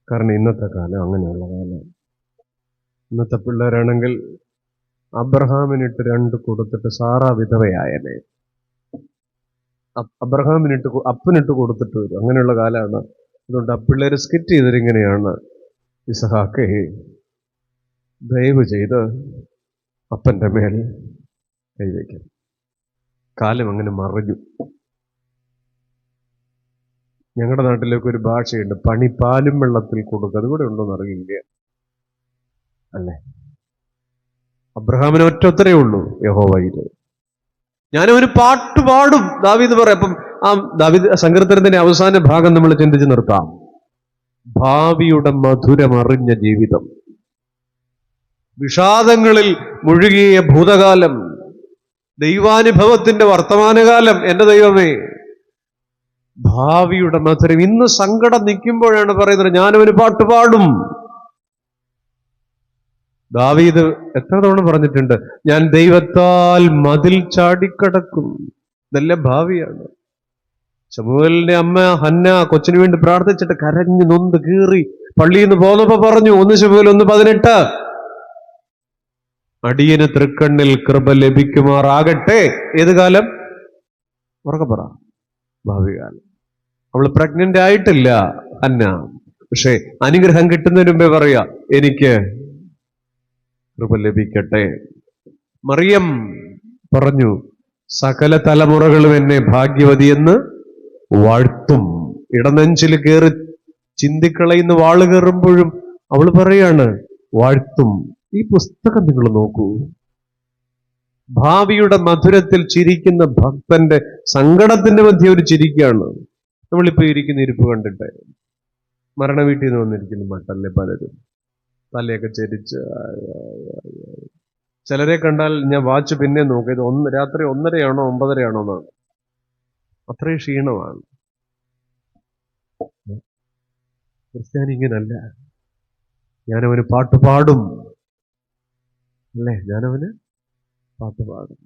കാരണം ഇന്നത്തെ കാലം അങ്ങനെയുള്ള കാലം. ഇന്നത്തെ പിള്ളേരാണെങ്കിൽ അബ്രഹാമിനിട്ട് 2 കൊടുത്തിട്ട് സാറാ വിധവയായനെ, അപ്പനിട്ട് കൊടുത്തിട്ട് വരും. അങ്ങനെയുള്ള കാലമാണ്. അതുകൊണ്ട് ആ പിള്ളേര് സ്കിറ്റ് ചെയ്തിരിങ്ങനെയാണ്: ഇസഹാക്കെ ദയവ് ചെയ്ത് അപ്പന്റെ മേൽ കൈവയ്ക്കും. കാലം അങ്ങനെ മറിഞ്ഞു. ഞങ്ങളുടെ നാട്ടിലേക്ക് ഒരു ഭാഷയുണ്ട്, പണി പാലും വെള്ളത്തിൽ കൊടുക്കുക. അതുകൂടെ ഉണ്ടോന്ന് അറിയില്ല അല്ലേ? അബ്രഹാമിന് ഒറ്റ ഉള്ളൂ, യഹോവയില്. ഞാനവന് പാട്ട് പാടും, ദാവീദ് പറയാം. അപ്പം ആ ദാവീദ് സങ്കീർത്തനത്തിന്റെ അവസാന ഭാഗം നമ്മൾ ചിന്തിച്ച് നിർത്താം. ഭാവിയുടെ മധുരമറിഞ്ഞ ജീവിതം, വിഷാദങ്ങളിൽ മുഴുകിയ ഭൂതകാലം, ദൈവാനുഭവത്തിന്റെ വർത്തമാനകാലം. എന്റെ ദൈവമേ, ഭാവിയുടെ മധുരം. ഇന്ന് സങ്കടം നിൽക്കുമ്പോഴാണ് പറയുന്നത് ഞാനവന് പാട്ട് പാടും. ദാവീദ് എത്ര തവണ പറഞ്ഞിട്ടുണ്ട്, ഞാൻ ദൈവത്താൽ മതിൽ ചാടിക്കടക്കും. ഇതെല്ലാം ഭാവിയാണ്. ശമൂവേലിന്റെ അമ്മ ഹന്ന കൊച്ചിനു വേണ്ടി പ്രാർത്ഥിച്ചിട്ട് കരഞ്ഞു നൊന്ത് കീറി പള്ളിയിൽ നിന്ന് പോന്നപ്പോ പറഞ്ഞു, 1 ശമൂവേൽ 1:18, അടിയന് തൃക്കണ്ണിൽ കൃപ ലഭിക്കുമാറാകട്ടെ. ഏത് കാലം? ഉറക്കെ പറ. ഭാവി കാലം. അവള് പ്രഗ്നന്റ് ആയിട്ടില്ല ഹന്ന, പക്ഷെ അനുഗ്രഹം കിട്ടുന്നതിന് മുമ്പേ പറയാ, എനിക്ക് കൃപ ലഭിക്കട്ടെ. മറിയം പറഞ്ഞു, സകല തലമുറകളും എന്നെ ഭാഗ്യവതിയെന്ന് വാഴ്ത്തും. ഇടനെഞ്ചിൽ കയറി ചിന്തിക്കളയുന്ന വാള് കയറുമ്പോഴും അവള് പറയാണ് വാഴ്ത്തും. ഈ പുസ്തകം നിങ്ങൾ നോക്കൂ. ഭാവിയുടെ മധുരത്തിൽ ചിരിക്കുന്ന ഭക്തന്റെ സങ്കടത്തിന്റെ മധ്യ ഒരു ചിരിക്കാണ്. നമ്മളിപ്പോ ഇരിക്കുന്ന ഇരിപ്പ് കണ്ടിട്ട് മരണ വീട്ടിൽ നിന്ന് വന്നിരിക്കുന്ന മട്ടല്ലേ പലരും, തലയൊക്കെ ചരിച്ച്. ചിലരെ കണ്ടാൽ ഞാൻ വാച്ച് പിന്നെ നോക്കും, ഇത് രാത്രി 1:30 9:30 എന്നാണ്. അത്രയും ക്ഷീണമാണ്. ക്രിസ്ത്യാനി ഇങ്ങനല്ല. ഞാനവന് പാട്ട് പാടും അല്ലേ? ഞാനവന് പാട്ട് പാടും.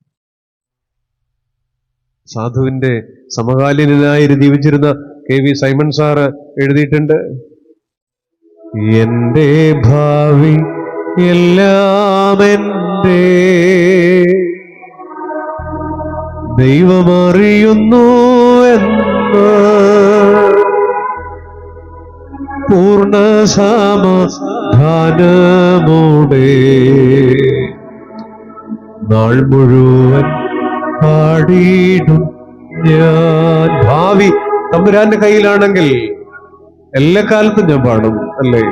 സാധുവിന്റെ സമകാലീനായി ജീവിച്ചിരുന്ന KV സൈമൺ സാറ് എഴുതിയിട്ടുണ്ട്, എന്റെ ഭാവി എല്ലാം എന്റെ ദൈവമറിയുന്നു എന്ന് പൂർണ്ണ സമാധാനമോടെ നാൾ മുഴുവൻ പാടിയിടും ഞാൻ. ഭാവി തമ്പുരാന്റെ കയ്യിലാണെങ്കിൽ എല്ലാ കാലത്തും ഞാൻ പാടും അല്ലേ?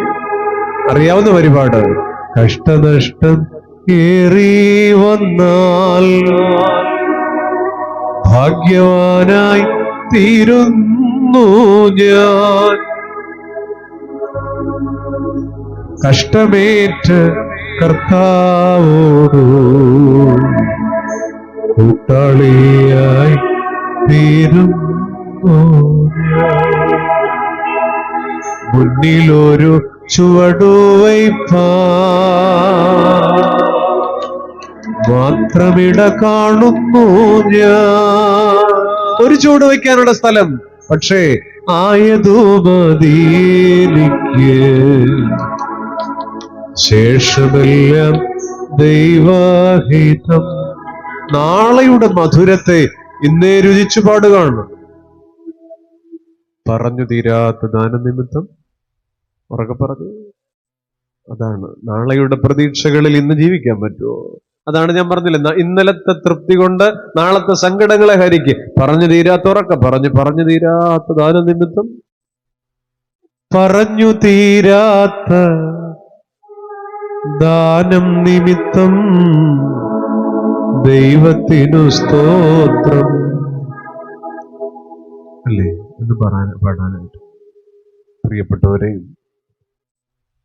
അറിയാവുന്ന പരിപാട്. കഷ്ടനഷ്ടം ഏറി വന്നാൽ ഭാഗ്യവാനായി തീരുന്നു ഞാൻ. കഷ്ടമേറ്റ് കർത്താവോടു കൂട്ടാളിയായി തീരുന്നു ഞാൻ. മുന്നിലൊരു ചുവടുവയ്പ്പാൻ മാത്രമിട കാണുന്നു ഞാൻ. ഒരു ചുവട് വയ്ക്കാനുള്ള സ്ഥലം, പക്ഷേ ആയതു മദീനിക്ക് ശേഷമെല്ലാം ദൈവഹിതം. നാളെയുടെ മധുരത്തെ ഇന്നേ രുചിച്ചു പാടുകയാണ്. പറഞ്ഞു തീരാത്ത ദാനനിമിത്തം ഉറക്കെ പറഞ്ഞു. അതാണ് നാളെയുടെ പ്രതീക്ഷകളിൽ ഇന്ന് ജീവിക്കാൻ പറ്റുമോ? അതാണ് ഞാൻ പറഞ്ഞില്ല, ഇന്നലത്തെ തൃപ്തി കൊണ്ട് നാളത്തെ സങ്കടങ്ങളെ ഹരിക്ക്. പറഞ്ഞു തീരാത്ത ഉറക്കെ പറഞ്ഞു തീരാത്ത ദാനനിമിത്തം, പറഞ്ഞു തീരാത്ത ദാനം നിമിത്തം ദൈവത്തിനു സ്തോത്രം അല്ലേ എന്ന് പാടാനായിട്ട്. പ്രിയപ്പെട്ടവരെ,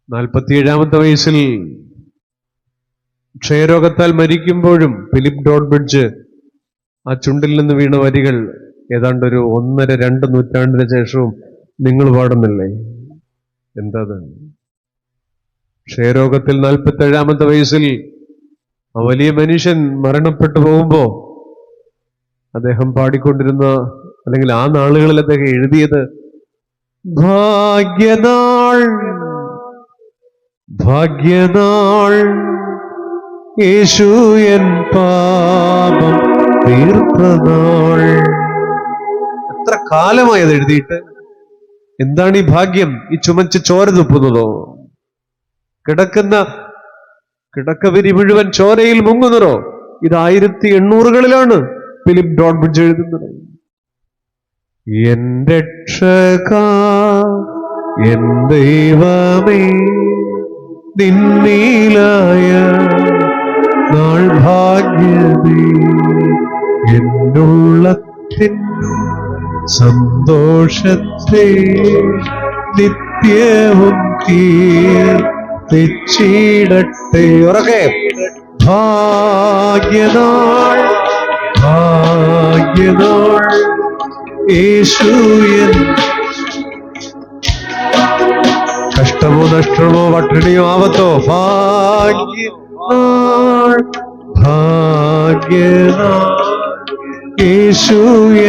47-ാമത്തെ വയസ്സിൽ ക്ഷയരോഗത്താൽ മരിക്കുമ്പോഴും ഫിലിപ്പ് ഡോഡ്ബ്രിഡ്ജ് ആ ചുണ്ടിൽ നിന്ന് വീണ വരികൾ ഏതാണ്ട് ഒരു 1.5-2 നൂറ്റാണ്ടിന് ശേഷവും നിങ്ങൾ പാടുന്നില്ലേ? എന്താ ക്ഷയരോഗത്തിൽ 47-ാമത്തെ വയസ്സിൽ ആ വലിയ മനുഷ്യൻ മരണപ്പെട്ടു പോകുമ്പോ അദ്ദേഹം പാടിക്കൊണ്ടിരുന്ന, അല്ലെങ്കിൽ ആ നാളുകളിൽ അദ്ദേഹം എഴുതിയത്, ഭാഗ്യനാൾ ഭാഗ്യനാൾ യേശു എൻ പാപം തീർത്ത നാൾ. എത്ര കാലമായി അത് എഴുതിയിട്ട്. എന്താണ് ഈ ഭാഗ്യം? ഈ ചുമച്ച് ചോര തുപ്പുന്നതോ? കിടക്കവിരി മുഴുവൻ ചോരയിൽ മുങ്ങുന്നതോ? ഇത് 1800-കളിലാണ് ഫിലിപ്പ് ഡോഡ്ബ്രിഡ്ജ് എഴുതുന്നത്. എന്റെ രക്ഷകാ എൻ ദൈവമേ, നിന്നിലായ നാൾ ഭാഗ്യമേ, എന്നുള്ളത്തിൻ സന്തോഷത്തെ നിത്യവും കീർത്തിച്ചിടട്ടെ. ഉറക്കെ ഭാഗ്യനാൾ ഭാഗ്യനാൾ യേശു എൻ. കഷ്ടമോ നഷ്ടമോ പട്ടിണിയോ ആവത്തോ, ഭാഗ്യനാൾ ഭാഗ്യനാൾ യേശു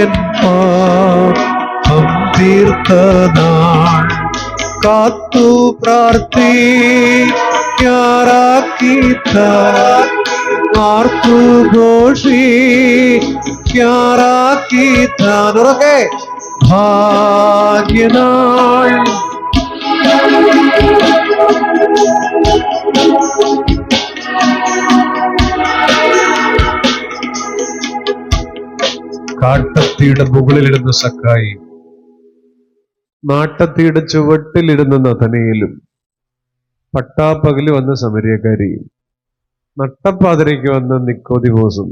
എൻ പാപം തീർത്ത നാൾ. കാത്തു പ്രാർത്ഥിക്കാറാക്കിത്ത ആർത്തു ഘോഷിക്കാറാക്കിത്താൻ. ഉറക്കെ ഭാഗ്യനാൾ. കാട്ടത്തിയുടെ മുകളിലിരുന്ന സക്കായി, നാട്ടത്തിയുടെ ചുവട്ടിലിരുന്ന നഥനയിലും, പട്ടാപ്പകല് വന്ന സമരിയക്കാരിയും, നട്ടപ്പാതിരയ്ക്ക് വന്ന നിക്കോദിമോസും,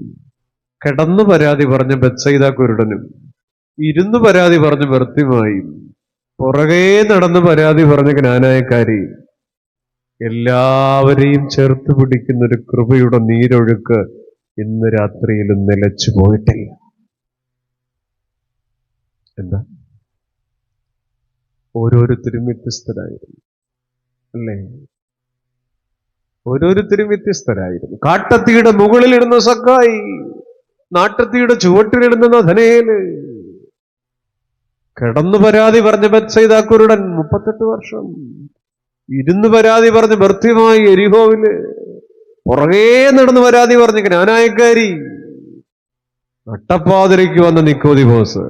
കിടന്നു പരാതി പറഞ്ഞ ബത്സയിദ കുരുടനും, ഇരുന്ന് പരാതി പറഞ്ഞ ബർത്തിമായും, പുറകെ നടന്ന് പരാതി പറഞ്ഞ ജ്ഞാനായക്കാരിയും, എല്ലാവരെയും ചേർത്ത് പിടിക്കുന്ന ഒരു കൃപയുടെ നീരൊഴുക്ക് ഇന്ന് രാത്രിയിലും നിലച്ചു പോയിട്ടില്ല. എന്താ? ഓരോരുത്തരും വ്യത്യസ്തരായിരുന്നു, അല്ലേ? ഓരോരുത്തരും വ്യത്യസ്തരായിരുന്നു. കാട്ടത്തിയുടെ മുകളിലിരുന്ന സക്കായി, നാട്ടത്തിയുടെ ചുവട്ടിലിരുന്ന നഥനയേല്, കിടന്നു പരാതി പറഞ്ഞ ബത്സയിദ കുരുടൻ 38 വർഷം, ഇരുന്ന് പരാതി പറഞ്ഞ് ബർത്തിമായി എരിഹോവില്, പുറകെ നടന്ന് പരാതി പറഞ്ഞ് ജ്ഞാനായക്കാരി, നട്ടപ്പാതിരയ്ക്ക് വന്ന നിക്കോദിമോസ്,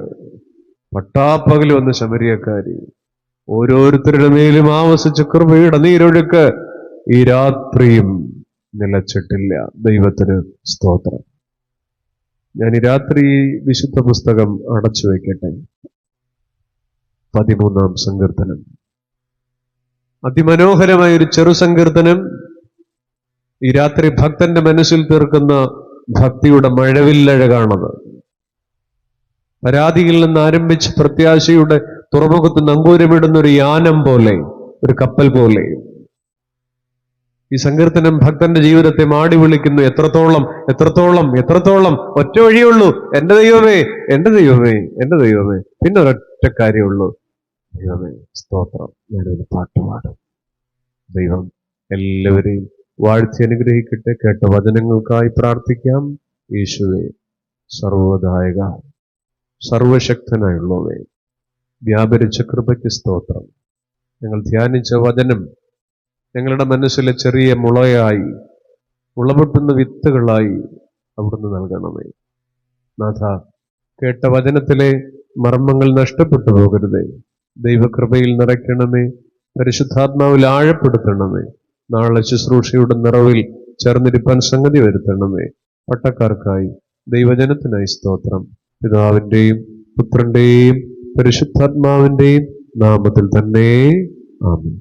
പട്ടാപ്പകല് വന്ന ശമരിയക്കാരി, ഓരോരുത്തരുടെ മേലും ആവസിച്ച കൃപയുടെ നീരൊഴുക്ക് ഈ രാത്രിയും നിലച്ചിട്ടില്ല. ദൈവത്തിന് സ്തോത്രം. ഞാൻ ഈ രാത്രി വിശുദ്ധ പുസ്തകം അടച്ചു വയ്ക്കട്ടെ. 13-ാം സങ്കീർത്തനം, അതിമനോഹരമായ ഒരു ചെറു സങ്കീർത്തനം. ഈ രാത്രി ഭക്തന്റെ മനസ്സിൽ തീർക്കുന്ന ഭക്തിയുടെ മഴവില്ലഴകാണത്. പരാതിയിൽ നിന്ന് ആരംഭിച്ച് പ്രത്യാശയുടെ തുറമുഖത്ത് നങ്കൂരമിടുന്ന ഒരു യാനം പോലെ, ഒരു കപ്പൽ പോലെ ഈ സങ്കീർത്തനം ഭക്തന്റെ ജീവിതത്തെ മാടി വിളിക്കുന്നു. എത്രത്തോളം എത്രത്തോളം എത്രത്തോളം ഒറ്റ വഴിയുള്ളൂ, എന്റെ ദൈവമേ എന്റെ ദൈവമേ എന്റെ ദൈവമേ. പിന്നെ ഒരൊറ്റ കാര്യമുള്ളൂ, ദൈവമേ സ്തോത്രം. ഞാനൊരു പാട്ട് പാടും. ദൈവം എല്ലാവരെയും വാഴ്ത്തി അനുഗ്രഹിക്കട്ടെ. കേട്ട വചനങ്ങൾക്കായി പ്രാർത്ഥിക്കാം. യേശുവേ, സർവദായക, സർവശക്തനായുള്ളവേ, വ്യാപരിച്ച കൃപയ്ക്ക് സ്തോത്രം. ഞങ്ങൾ ധ്യാനിച്ച വചനം ഞങ്ങളുടെ മനസ്സിലെ ചെറിയ മുളയായി, മുളപൊട്ടുന്ന വിത്തുകളായി അവിടുന്ന് നൽകണമേ. നാഥ, കേട്ട വചനത്തിലെ മർമ്മങ്ങൾ നഷ്ടപ്പെട്ടു പോകരുതേ. ദൈവകൃപയിൽ നിറയ്ക്കണമേ. പരിശുദ്ധാത്മാവിൽ ആഴപ്പെടുത്തണമേ. നാളെ ശുശ്രൂഷയുടെ നിറവിൽ ചേർന്നിരിപ്പാൻ സംഗതി വരുത്തണമേ. പട്ടക്കാർക്കായി, ദൈവജനത്തിനായി സ്തോത്രം. പിതാവിന്റെയും പുത്രന്റെയും പരിശുദ്ധാത്മാവിന്റെയും നാമത്തിൽ തന്നെ ആമേൻ.